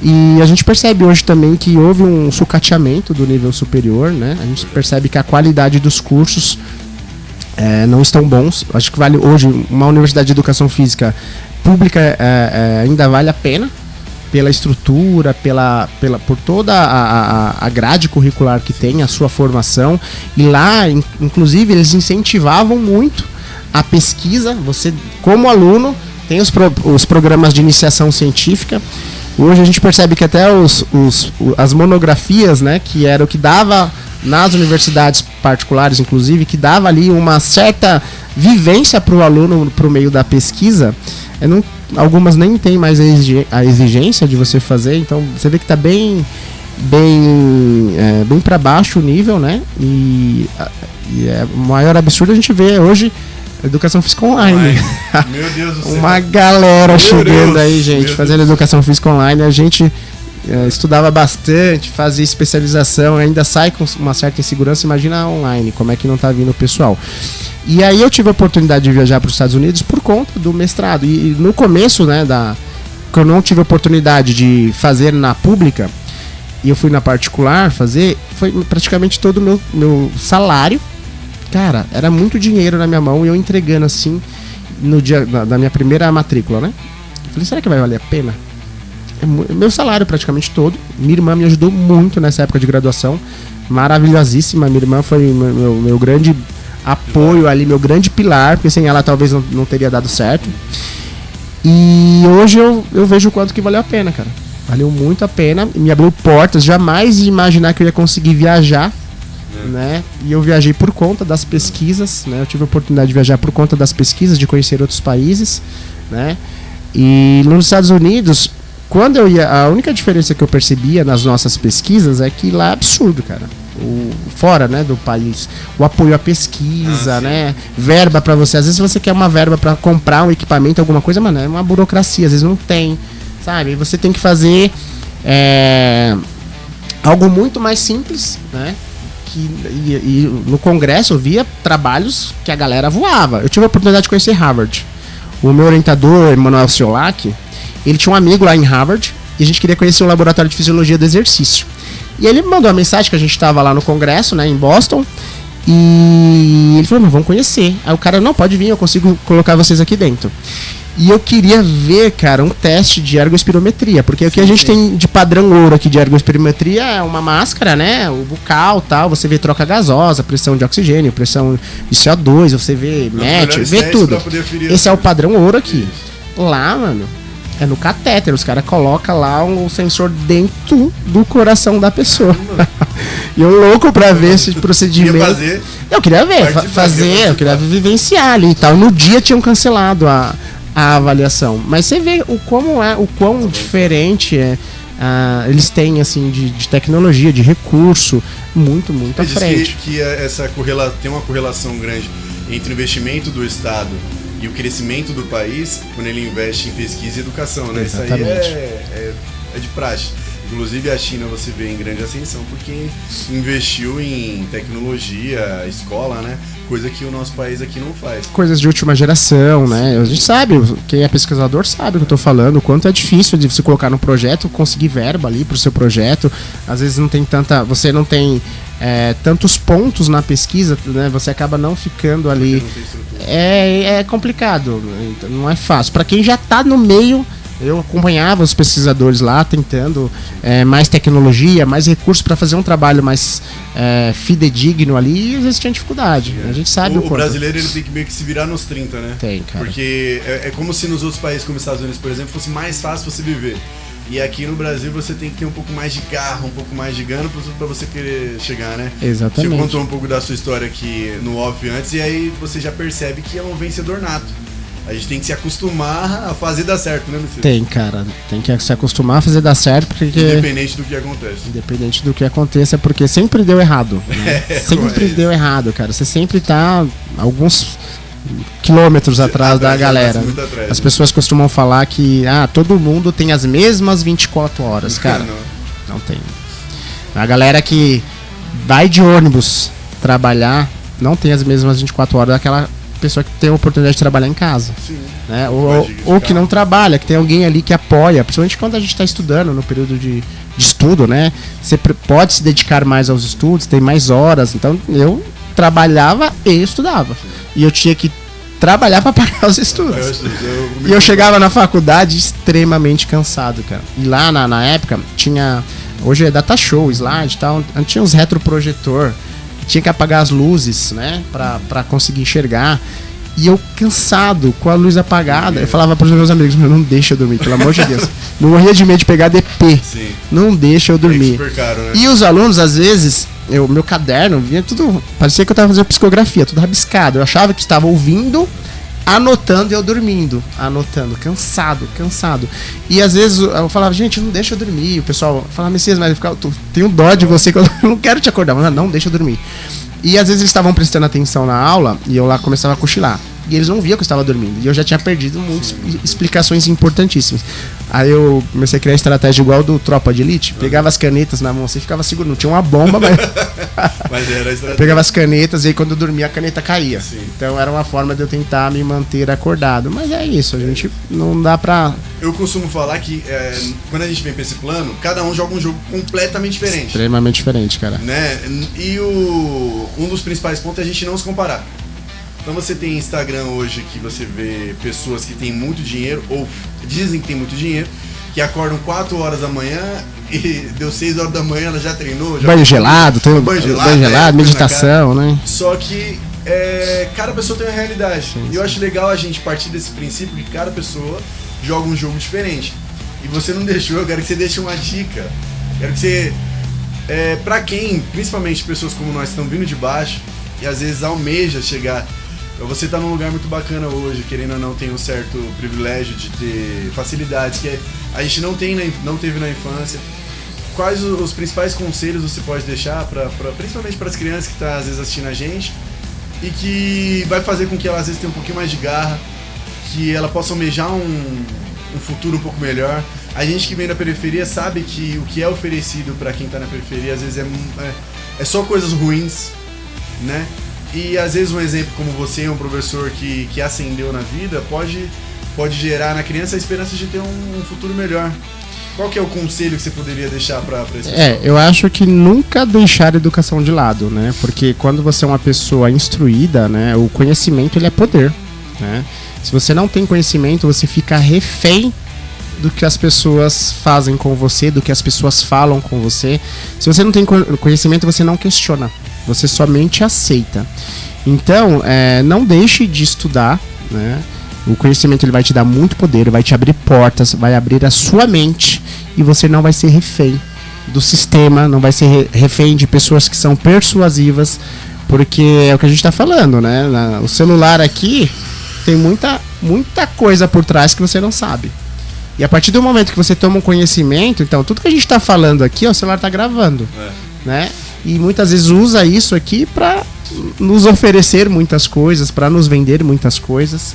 E a gente percebe hoje também que houve um sucateamento do nível superior, né? A gente percebe que a qualidade dos cursos não estão bons. Acho que vale hoje, uma universidade de educação física pública ainda vale a pena, pela estrutura, por toda a grade curricular que tem, a sua formação. E lá, inclusive, eles incentivavam muito a pesquisa. Você, como aluno, tem os programas de iniciação científica. Hoje a gente percebe que até as monografias, né, que era o que dava nas universidades particulares, inclusive, que dava ali uma certa vivência para o aluno para o meio da pesquisa, algumas nem tem mais a exigência de você fazer, então você vê que está bem para baixo o nível, né? E o maior absurdo a gente vê hoje educação física online. Meu Deus do céu. Uma galera chegando aí, gente, fazendo educação física online. A gente estudava bastante, fazia especialização, ainda sai com uma certa insegurança. Imagina online, como é que não tá vindo o pessoal. E aí eu tive a oportunidade de viajar para os Estados Unidos por conta do mestrado. E no começo, né, que eu não tive a oportunidade de fazer na pública, e eu fui na particular fazer, foi praticamente todo o meu salário. Cara, era muito dinheiro na minha mão e eu entregando assim no dia da minha primeira matrícula, né? Eu falei, será que vai valer a pena? Meu salário praticamente todo. Minha irmã me ajudou muito nessa época de graduação. Maravilhosíssima. Minha irmã foi meu grande apoio ali, meu grande pilar, porque sem ela talvez não teria dado certo. E hoje eu vejo o quanto que valeu a pena, cara. Valeu muito a pena. Me abriu portas. Jamais imaginar que eu ia conseguir viajar, né? E eu viajei por conta das pesquisas, né? Eu tive a oportunidade de viajar por conta das pesquisas, de conhecer outros países, né? E nos Estados Unidos, quando eu ia, a única diferença que eu percebia nas nossas pesquisas é que lá é absurdo, cara. Fora, né, do país, o apoio à pesquisa, né? Verba pra você. Às vezes você quer uma verba pra comprar um equipamento, alguma coisa, mano, é uma burocracia, às vezes não tem, sabe? Você tem que fazer algo muito mais simples, né? E no congresso eu via trabalhos que a galera voava. Eu tive a oportunidade de conhecer Harvard. O meu orientador, Emmanuel Ciolak, ele tinha um amigo lá em Harvard e a gente queria conhecer o laboratório de fisiologia do exercício. E ele me mandou uma mensagem que a gente estava lá no congresso, né, em Boston, e ele falou, vamos conhecer. Aí o cara, não, pode vir, eu consigo colocar vocês aqui dentro. E eu queria ver, cara, um teste de ergospirometria, porque o que a gente tem de padrão ouro aqui de ergospirometria é uma máscara, né, o bucal, tal, você vê troca gasosa, pressão de oxigênio, pressão de CO2, você vê vê tudo. Esse é o padrão ouro aqui. Lá, mano, É no catéter, os caras colocam lá um sensor dentro do coração da pessoa. E eu louco pra ver esse procedimento. Eu queria ver, eu queria vivenciar ali e tal. No dia tinham cancelado a avaliação. Mas você vê o quão diferente eles têm assim de tecnologia, de recurso, muito à frente. Que tem uma correlação grande entre o investimento do Estado e o crescimento do país quando ele investe em pesquisa e educação, né? Exatamente. Isso aí é de praxe. Inclusive a China você vê em grande ascensão porque investiu em tecnologia, escola, né? Coisa que o nosso país aqui não faz. Coisas de última geração, né? A gente sabe, quem é pesquisador sabe o que eu tô falando, o quanto é difícil de você colocar no projeto, conseguir verba ali pro seu projeto. Às vezes você não tem tantos pontos na pesquisa, né? Você acaba não ficando ali. É complicado, não é fácil. Para quem já tá no meio, eu acompanhava os pesquisadores lá, tentando mais tecnologia, mais recursos para fazer um trabalho mais fidedigno ali, e às vezes tinha dificuldade. A gente sabe o brasileiro ele tem que meio que se virar nos 30, né? Tem, cara. Porque é como se nos outros países, como os Estados Unidos, por exemplo, fosse mais fácil você viver. E aqui no Brasil você tem que ter um pouco mais de garra, um pouco mais de gana pra você querer chegar, né? Exatamente. Você contou um pouco da sua história aqui no off antes, e aí você já percebe que é um vencedor nato. A gente tem que se acostumar a fazer dar certo, né, Luciano? Tem, cara. Tem que se acostumar a fazer dar certo, porque... Independente do que acontece. Independente do que aconteça, porque sempre deu errado. Né? Sempre deu errado, cara. Você sempre tá alguns quilômetros atrás da galera. Atrás, as pessoas costumam falar que todo mundo tem as mesmas 24 horas, cara. Não tem. A galera que vai de ônibus trabalhar não tem as mesmas 24 horas daquela pessoa que tem a oportunidade de trabalhar em casa. Sim. Né? Ou que não trabalha, que tem alguém ali que apoia, principalmente quando a gente está estudando, no período de estudo, né? Você pode se dedicar mais aos estudos, tem mais horas. Então eu trabalhava e estudava. E eu tinha que trabalhar para pagar os estudos. E eu chegava na faculdade extremamente cansado, cara. E lá na época tinha... Hoje é data show, slide e tal. Tinha uns retroprojetor. Tinha que apagar as luzes, né? Pra conseguir enxergar. E eu cansado, com a luz apagada, eu falava pros meus amigos, não deixa eu dormir, pelo amor de Deus. Não morria de medo de pegar DP. Sim. Não deixa eu dormir. É super caro, né? E os alunos, às vezes, meu caderno vinha tudo... Parecia que eu tava fazendo psicografia, tudo rabiscado. Eu achava que estava ouvindo, anotando e eu dormindo. Anotando, cansado. E às vezes eu falava, gente, não deixa eu dormir. O pessoal falava, Messias, mas eu tenho dó de você, que eu não quero te acordar. Mas não deixa eu dormir. E às vezes eles estavam prestando atenção na aula e eu lá começava a cochilar. E eles não viam que eu estava dormindo. E eu já tinha perdido muitas explicações importantíssimas. Aí eu comecei a criar estratégia igual do Tropa de Elite. Pegava as canetas na mão assim e ficava seguro. Não tinha uma bomba, mas... mas era a estratégia. Pegava as canetas e aí quando eu dormia a caneta caía. Sim. Então era uma forma de eu tentar me manter acordado. Mas é isso, a gente não dá pra... Eu costumo falar que quando a gente vem pra esse plano, cada um joga um jogo completamente diferente. Extremamente diferente, cara. Né? E um dos principais pontos é a gente não se comparar. Então você tem Instagram hoje que você vê pessoas que têm muito dinheiro, ou dizem que tem muito dinheiro, que acordam 4 horas da manhã e deu 6 horas da manhã, ela já treinou. Banho gelado, banho gelado, meditação, né? Só que cada pessoa tem uma realidade. Sim. E eu acho legal a gente partir desse princípio que cada pessoa joga um jogo diferente. E você não deixou, eu quero que você deixe uma dica. Quero que você... pra quem, principalmente pessoas como nós que estão vindo de baixo e às vezes almeja chegar... Você tá num lugar muito bacana hoje, querendo ou não, tem um certo privilégio de ter facilidades que a gente não teve na infância. Quais os principais conselhos você pode deixar, principalmente para as crianças que estão às vezes assistindo a gente e que vai fazer com que ela às vezes tenha um pouquinho mais de garra, que ela possa almejar um futuro um pouco melhor. A gente que vem da periferia sabe que o que é oferecido para quem tá na periferia às vezes é só coisas ruins, né? E às vezes um exemplo como você, um professor que ascendeu na vida, pode gerar na criança a esperança de ter um futuro melhor. Qual que é o conselho que você poderia deixar para esse pessoal? Eu acho que nunca deixar a educação de lado, né? Porque quando você é uma pessoa instruída, né, o conhecimento ele é poder, né? Se você não tem conhecimento, você fica refém do que as pessoas fazem com você, do que as pessoas falam com você. Se você não tem conhecimento, você não questiona. Você somente aceita. Então, não deixe de estudar, né? O conhecimento ele vai te dar muito poder, vai te abrir portas, vai abrir a sua mente e você não vai ser refém do sistema, não vai ser refém de pessoas que são persuasivas, porque é o que a gente está falando, né? O celular aqui tem muita coisa por trás que você não sabe. E a partir do momento que você toma um conhecimento, então tudo que a gente está falando aqui, ó, o celular está gravando, né? E muitas vezes usa isso aqui para nos oferecer muitas coisas, para nos vender muitas coisas.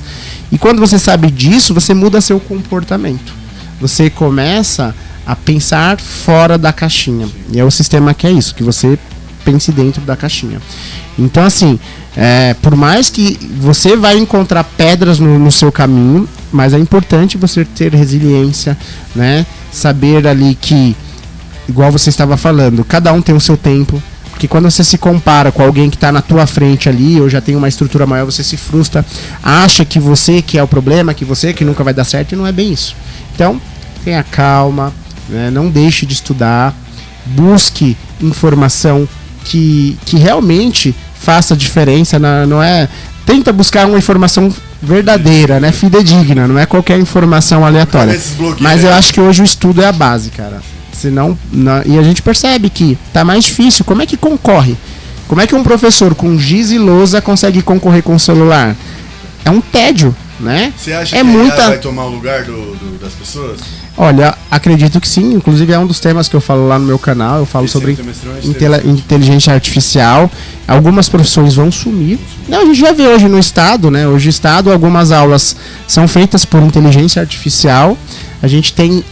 E quando você sabe disso, você muda seu comportamento. Você começa a pensar fora da caixinha. E é o sistema que é isso, que você pense dentro da caixinha. Então, assim, por mais que você vai encontrar pedras no seu caminho, mas é importante você ter resiliência, né? Saber ali que, igual você estava falando, cada um tem o seu tempo. Porque quando você se compara com alguém que está na tua frente ali, ou já tem uma estrutura maior, você se frustra, acha que você que é o problema, que você que nunca vai dar certo, e não é bem isso. Então, tenha calma, né? Não deixe de estudar, busque informação que realmente faça diferença, não é... Tenta buscar uma informação verdadeira, né? Fidedigna, não é qualquer informação aleatória. Mas eu acho que hoje o estudo é a base, cara. Senão, e a gente percebe que tá mais difícil. Como é que concorre? Como é que um professor com giz e lousa consegue concorrer com o celular? É um tédio, né? Você acha que muita... vai tomar o lugar das pessoas? Olha, acredito que sim. Inclusive é um dos temas que eu falo lá no meu canal. Eu falo sobre inteligência artificial. Algumas profissões vão sumir. Não, a gente já vê hoje no estado, né? Hoje no estado algumas aulas são feitas por inteligência artificial. A gente tem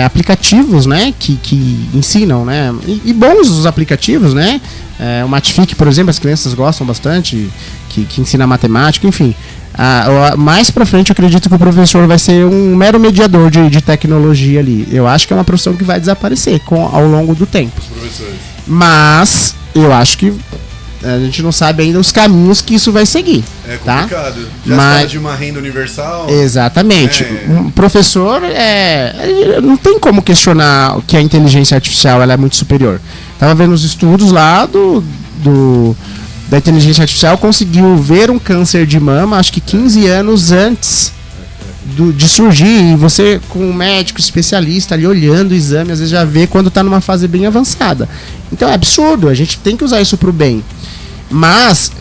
aplicativos, né, que ensinam, né, e bons os aplicativos, né, o Matific, por exemplo, as crianças gostam bastante, que ensina matemática, enfim. Mais pra frente eu acredito que o professor vai ser um mero mediador de tecnologia ali. Eu acho que é uma profissão que vai desaparecer ao longo do tempo. Os professores. Mas eu acho que a gente não sabe ainda os caminhos que isso vai seguir. É complicado. Tá? Já se fala de uma renda universal. Exatamente. Um professor não tem como questionar que a inteligência artificial ela é muito superior. Estava vendo os estudos lá da inteligência artificial, conseguiu ver um câncer de mama, acho que 15 anos antes de surgir. E você, com um médico especialista ali olhando o exame, às vezes já vê quando está numa fase bem avançada. Então é absurdo, a gente tem que usar isso para o bem. Mas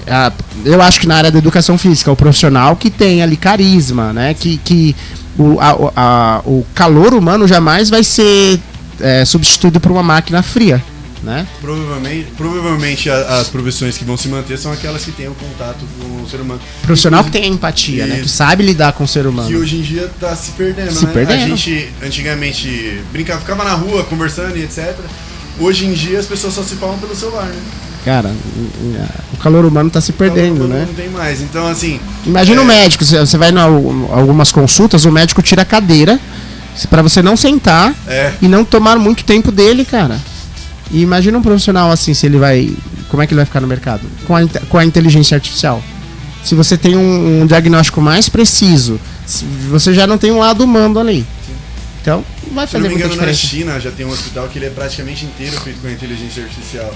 eu acho que na área da educação física, o profissional que tem ali carisma, né, que o calor humano jamais vai ser substituído por uma máquina fria, né? Provavelmente as profissões que vão se manter são aquelas que têm o contato com o ser humano. Profissional que tem empatia, né, que sabe lidar com o ser humano. Que hoje em dia está se perdendo, né? A gente antigamente brincava, ficava na rua conversando e etc. Hoje em dia as pessoas só se falam pelo celular, né? Cara, o calor humano está se perdendo, né? Não tem mais. Então, assim... Imagina o médico, você vai em algumas consultas, o médico tira a cadeira para você não sentar e não tomar muito tempo dele, cara. E imagina um profissional assim, se ele vai... Como é que ele vai ficar no mercado? Com a inteligência artificial. Se você tem um diagnóstico mais preciso, você já não tem um lado humano ali. Então, vai fazer muita diferença. Na China já tem um hospital que ele é praticamente inteiro feito com a inteligência artificial.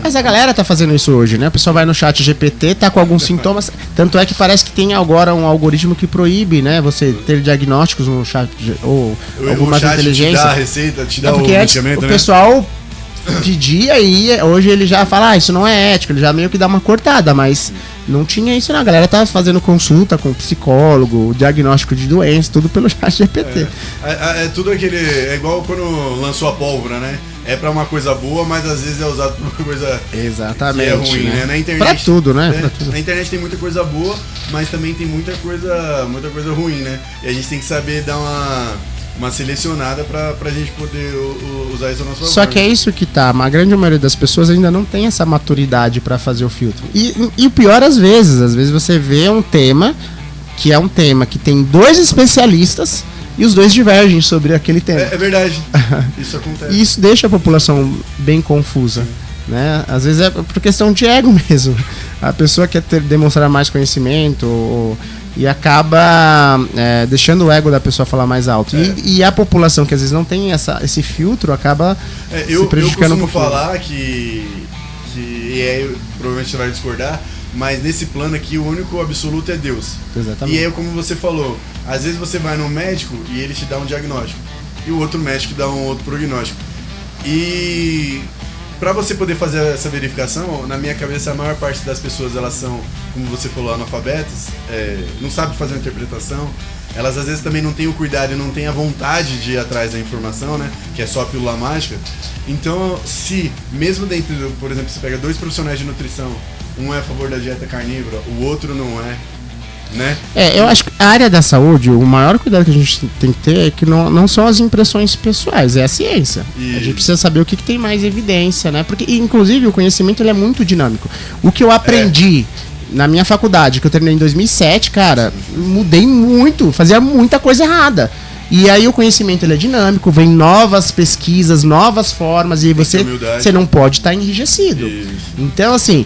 Mas a galera tá fazendo isso hoje, né? O pessoal vai no chat GPT, tá com alguns sintomas. Tanto é que parece que tem agora um algoritmo que proíbe, né? Você ter diagnósticos no chat ou algumas inteligências. Te dá a receita, te dá o medicamento, né? O pessoal pedia e hoje ele já fala, isso não é ético, ele já meio que dá uma cortada, mas não tinha isso não. A galera tá fazendo consulta com psicólogo, diagnóstico de doença, tudo pelo chat GPT. É tudo aquele... É igual quando lançou a pólvora, né? É pra uma coisa boa, mas às vezes é usado pra uma coisa exatamente, que é ruim, né? Na internet, pra tudo, né? Pra tudo. Na internet tem muita coisa boa, mas também tem muita coisa ruim, né? E a gente tem que saber dar uma selecionada pra gente poder usar isso a nosso favor. Só que é isso que tá. A grande maioria das pessoas ainda não tem essa maturidade pra fazer o filtro. E o pior às vezes você vê um tema que tem dois especialistas e os dois divergem sobre aquele tema. É verdade. Isso acontece. E isso deixa a população bem confusa. Né? Às vezes é por questão de ego mesmo. A pessoa quer demonstrar mais conhecimento e acaba deixando o ego da pessoa falar mais alto. E a população que às vezes não tem esse filtro acaba se prejudicando um pouco. Eu costumo falar que provavelmente você vai discordar, Mas nesse plano aqui, o único absoluto é Deus. Exatamente. E aí, como você falou, às vezes você vai num médico e ele te dá um diagnóstico. E o outro médico dá um outro prognóstico. E para você poder fazer essa verificação, na minha cabeça, a maior parte das pessoas, elas são, como você falou, analfabetas, não sabem fazer uma interpretação. Elas às vezes também não têm o cuidado e não têm a vontade de ir atrás da informação, né? Que é só a pílula mágica. Então, se mesmo dentro, por exemplo, você pega 2 profissionais de nutrição, um é a favor da dieta carnívora, o outro não é, né? Eu acho que a área da saúde, o maior cuidado que a gente tem que ter é que não são as impressões pessoais, é a ciência. A gente precisa saber o que tem mais evidência, né? Porque, inclusive, o conhecimento ele é muito dinâmico. O que eu aprendi na minha faculdade, que eu terminei em 2007, cara, mudei muito, fazia muita coisa errada. E aí o conhecimento ele é dinâmico, vem novas pesquisas, novas formas, e você não pode estar enrijecido. Isso. Então, assim,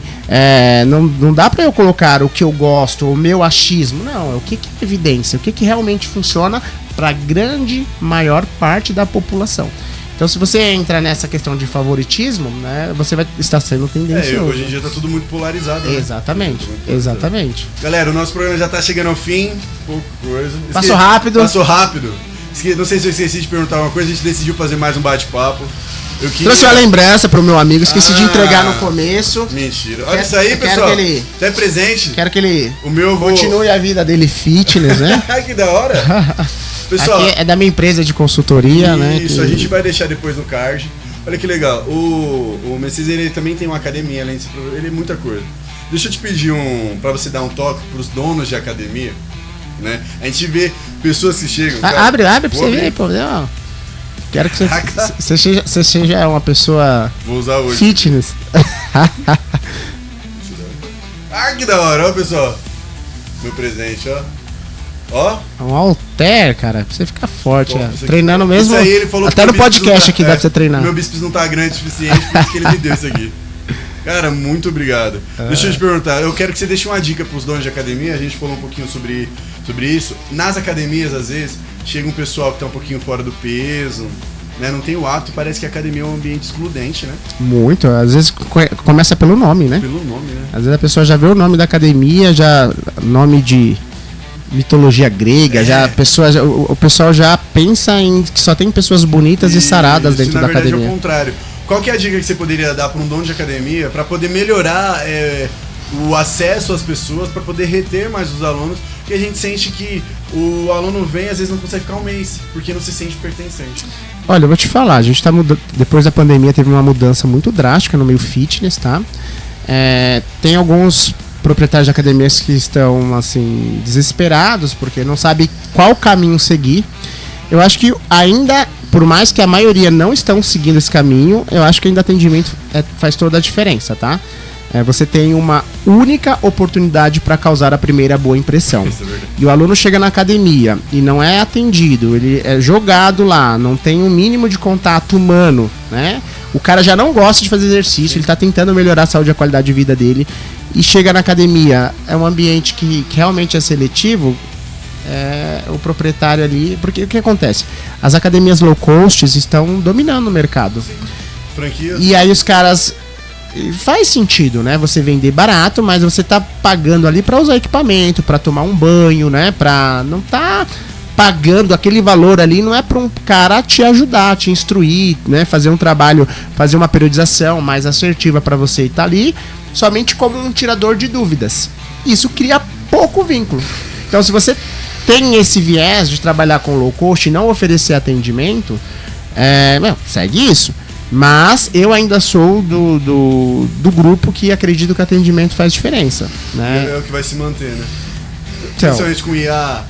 não dá pra eu colocar o que eu gosto, o meu achismo. Não, o que é evidência, o que realmente funciona pra grande, maior parte da população. Então, se você entra nessa questão de favoritismo, né, você vai estar sendo tendencioso. Hoje em dia tá tudo muito polarizado, né? Exatamente, exatamente. Galera, o nosso programa já tá chegando ao fim. Pouca coisa. Passou rápido. Não sei se eu esqueci de perguntar uma coisa, a gente decidiu fazer mais um bate-papo. Trouxe uma lembrança pro meu amigo, esqueci de entregar no começo. Mentira. Olha isso aí, pessoal. Quero que ele, até presente. Quero que ele continue a vida dele fitness, né? Que da hora. Pessoal, aqui é da minha empresa de consultoria, né? Isso, a gente vai deixar depois no card. Olha que legal. O Messias, ele também tem uma academia, além disso, ele é muita coisa. Deixa eu te pedir pra você dar um toque pros donos de academia, né? A gente vê pessoas que chegam... Abre pra você ver, pô. Não. Quero que você seja uma pessoa... Vou usar hoje. Fitness. Que da hora, ó, pessoal. Meu presente, ó. Ó. Um halter, cara, pra você ficar forte, treinando mesmo. Isso aí, ele falou até no podcast aqui dá pra você treinar. Meu bíceps não tá grande o suficiente, por isso que ele me deu isso aqui. Cara, muito obrigado. Deixa eu te perguntar, eu quero que você deixe uma dica pros donos de academia. A gente falou um pouquinho sobre isso. Nas academias, às vezes, chega um pessoal que tá um pouquinho fora do peso, né? Não tem o hábito, parece que a academia é um ambiente excludente, né? Muito, às vezes começa pelo nome, né? Pelo nome, né? Às vezes a pessoa já vê o nome da academia, já nome de mitologia grega, o pessoal já pensa em que só tem pessoas bonitas e saradas dentro da academia. Na verdade é o contrário. Qual que é a dica que você poderia dar para um dono de academia para poder melhorar o acesso às pessoas, para poder reter mais os alunos? Porque a gente sente que o aluno vem e às vezes não consegue ficar um mês, porque não se sente pertencente. Olha, eu vou te falar, a gente tá depois da pandemia teve uma mudança muito drástica no meio fitness, tá? Tem alguns proprietários de academias que estão assim desesperados porque não sabem qual caminho seguir. Eu acho que ainda, por mais que a maioria não estão seguindo esse caminho, eu acho que ainda atendimento faz toda a diferença, tá? Você tem uma única oportunidade para causar a primeira boa impressão. E o aluno chega na academia e não é atendido, ele é jogado lá, não tem um mínimo de contato humano, né? O cara já não gosta de fazer exercício, ele está tentando melhorar a saúde e a qualidade de vida dele, e chega na academia, é um ambiente que realmente é seletivo, o proprietário ali... Porque o que acontece? As academias low cost estão dominando o mercado. Sim. Franquias. E aí os caras... Faz sentido, né? Você vender barato, mas você tá pagando ali para usar equipamento, para tomar um banho, né? Pra não tá pagando aquele valor ali, não é para um cara te ajudar, te instruir, né? Fazer um trabalho, fazer uma periodização mais assertiva para você estar ali, somente como um tirador de dúvidas. Isso cria pouco vínculo. Então, se você tem esse viés de trabalhar com low cost e não oferecer atendimento, segue isso. Mas eu ainda sou do grupo que acredito que o atendimento faz diferença, né? É o que vai se manter, né? Então, principalmente com IA,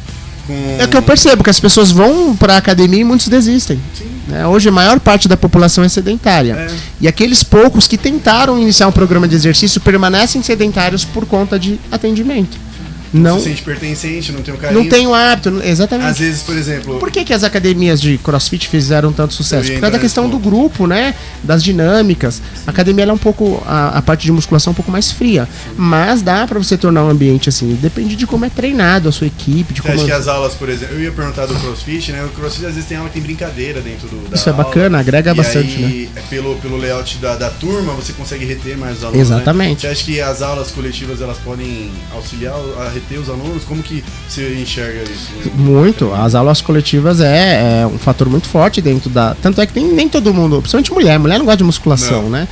É que eu percebo que as pessoas vão para a academia e muitos desistem. Né? Hoje a maior parte da população é sedentária. E aqueles poucos que tentaram iniciar um programa de exercício permanecem sedentários por conta de atendimento. não se sente pertencente, não tem o carinho. Não tem o hábito, exatamente. Às vezes, por exemplo... Por que as academias de CrossFit fizeram tanto sucesso? Por causa da questão do grupo, né? Das dinâmicas. A academia ela é um pouco, a parte de musculação é um pouco mais fria. Mas dá pra você tornar um ambiente assim. Depende de como é treinado a sua equipe. De Você como acha que as aulas, por exemplo... Eu ia perguntar do CrossFit, né? O CrossFit às vezes tem aula que tem brincadeira dentro da Isso aula. É bacana, agrega bastante, aí, né? Pelo layout da turma, você consegue reter mais os alunos, Exatamente. Né? Você acha que as aulas coletivas, elas podem auxiliar a reter os alunos? Como que você enxerga isso? Né? Muito. As aulas coletivas é um fator muito forte dentro da... Tanto é que nem todo mundo, principalmente mulher não gosta de musculação, né?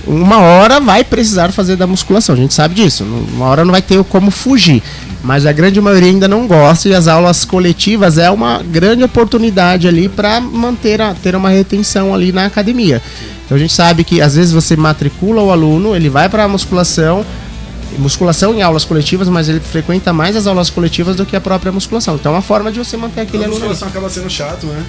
Uma hora vai precisar fazer da musculação, a gente sabe disso. Uma hora não vai ter como fugir. Mas a grande maioria ainda não gosta e as aulas coletivas é uma grande oportunidade ali para ter uma retenção ali na academia. Então a gente sabe que às vezes você matricula o aluno, ele vai para a musculação em aulas coletivas, mas ele frequenta mais as aulas coletivas do que a própria musculação. Então é uma forma de você manter aquele aluno. A musculação acaba sendo chato, né?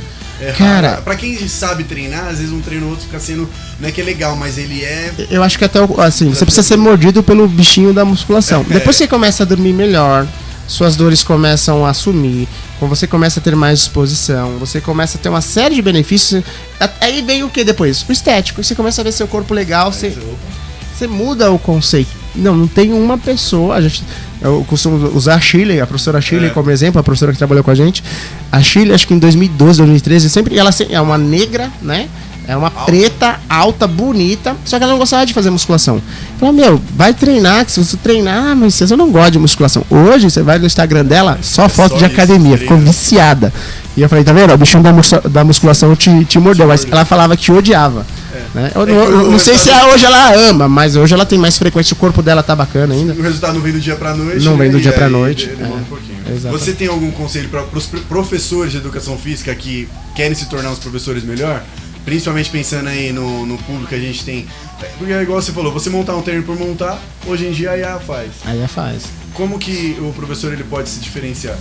Cara, pra quem sabe treinar, às vezes um treino ou outro fica sendo... Não é que é legal, mas ele é... Eu acho que até, assim, você precisa ser mordido pelo bichinho da musculação. Depois você começa a dormir melhor, suas dores começam a sumir, quando você começa a ter mais disposição, você começa a ter uma série de benefícios. Aí vem o que depois? O estético. Você começa a ver seu corpo legal, você muda o conceito. Não tem uma pessoa... Eu costumo usar a Shirley, a professora Shirley como exemplo, a professora que trabalhou com a gente. A Shirley, acho que em 2012, 2013, ela é uma negra, né? É uma preta, alta, bonita, só que ela não gostava de fazer musculação. Falei, vai treinar, que se você treinar, mas você não gosta de musculação. Hoje, você vai no Instagram dela, só foto de academia, ficou viciada. E eu falei, tá vendo? O bichinho da musculação te mordeu, mas ela falava que odiava. Né? Eu não sei se hoje ela ama, mas hoje ela tem mais frequência, o corpo dela tá bacana ainda. O resultado não vem do dia pra noite. Não vem do dia pra noite. Um pouquinho. Você tem algum conselho para os professores de educação física que querem se tornar uns professores melhor? Principalmente pensando aí no público que a gente tem. Porque é igual você falou, você montar um treino por montar, hoje em dia a IA faz. A IA faz. Como que o professor ele pode se diferenciar?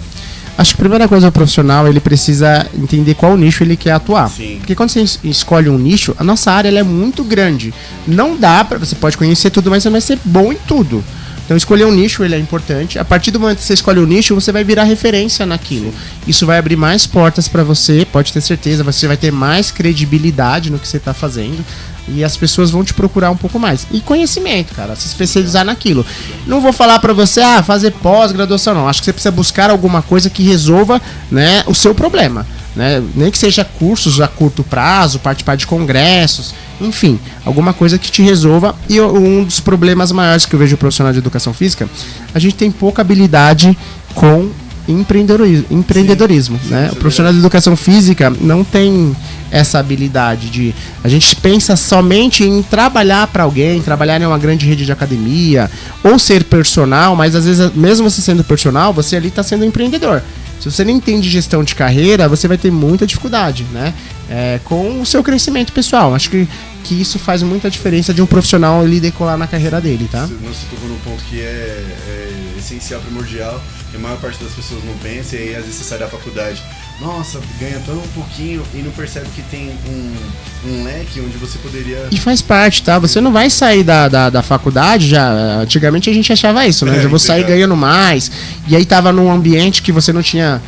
Acho que a primeira coisa, o profissional, ele precisa entender qual nicho ele quer atuar. Sim. Porque quando você escolhe um nicho, a nossa área ela é muito grande. Não dá pra... Você pode conhecer tudo, mas você não vai ser bom em tudo. Então escolher um nicho, ele é importante. A partir do momento que você escolhe um nicho, você vai virar referência naquilo. Isso vai abrir mais portas pra você, pode ter certeza. Você vai ter mais credibilidade no que você tá fazendo. E as pessoas vão te procurar um pouco mais. E conhecimento, cara, se especializar naquilo. Não vou falar pra você, fazer pós-graduação, não. Acho que você precisa buscar alguma coisa que resolva, né, o seu problema. Né? Nem que seja cursos a curto prazo, participar de congressos, enfim, alguma coisa que te resolva. E um dos problemas maiores que eu vejo o profissional de educação física, a gente tem pouca habilidade com empreendedorismo, né? O profissional de educação física não tem essa habilidade de... A gente pensa somente em trabalhar para alguém, trabalhar em uma grande rede de academia, ou ser personal, mas às vezes, mesmo você sendo personal, você ali está sendo empreendedor. Se você não entende gestão de carreira, você vai ter muita dificuldade, né? Com o seu crescimento pessoal. Acho que isso faz muita diferença de um profissional ele decolar na carreira dele, tá? Você tocou num ponto que é essencial, primordial, que a maior parte das pessoas não pensa, e aí às vezes você sai da faculdade, nossa, ganha tão pouquinho e não percebe que tem um leque onde você poderia... E faz parte, tá? Você não vai sair da faculdade já... Antigamente a gente achava isso, né? Já vou sair ganhando mais. E aí tava num ambiente que você não tinha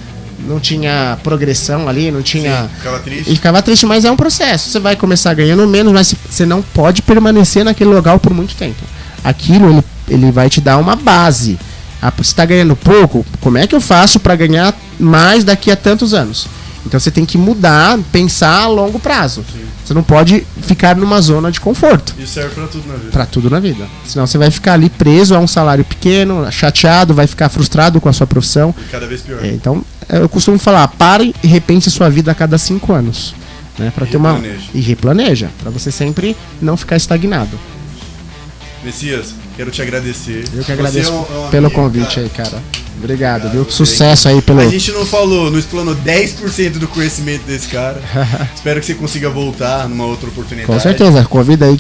progressão ali, não tinha... Sim, ficava triste. E ficava triste, mas é um processo. Você vai começar ganhando menos, mas você não pode permanecer naquele lugar por muito tempo. Aquilo, ele vai te dar uma base. Você está ganhando pouco, como é que eu faço para ganhar mais daqui a tantos anos? Então você tem que mudar, pensar a longo prazo. Sim. Você não pode ficar numa zona de conforto. Isso serve para tudo na vida. Para tudo na vida. Senão você vai ficar ali preso a um salário pequeno, chateado, vai ficar frustrado com a sua profissão. E cada vez pior. Então, eu costumo falar, pare e repense sua vida a cada 5 anos. Né, para ter e replaneja, para você sempre não ficar estagnado. Messias, quero te agradecer. Eu que agradeço pelo convite aí, cara. Obrigado, viu? Sucesso aí pelo... A gente não explanou 10% do conhecimento desse cara. Espero que você consiga voltar numa outra oportunidade. Com certeza, convida aí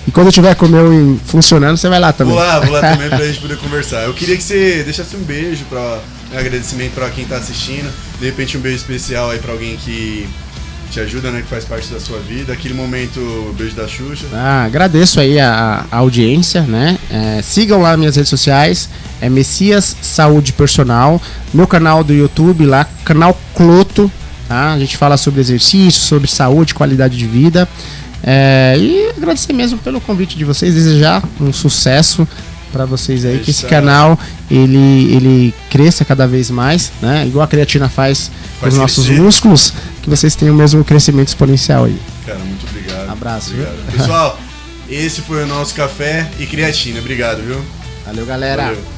e quando eu tiver com o meu funcionando, você vai lá também. Vou lá também pra gente poder conversar. Eu queria que você deixasse um beijo, um agradecimento pra quem tá assistindo. De repente um beijo especial aí pra alguém que te ajuda, né? Que faz parte da sua vida. Aquele momento, beijo da Xuxa. Agradeço aí a audiência, né? Sigam lá minhas redes sociais, Messias Saúde Personal, meu canal do YouTube lá, canal Cloto, tá? A gente fala sobre exercício, sobre saúde, qualidade de vida. E agradecer mesmo pelo convite de vocês, desejar um sucesso para vocês aí, que esse canal ele cresça cada vez mais, né? Igual a creatina faz com os nossos músculos, que vocês tenham o mesmo crescimento exponencial aí. Cara, muito obrigado. Abraço. Obrigado. Pessoal, esse foi o nosso Café e Creatina. Obrigado, viu? Valeu, galera. Valeu.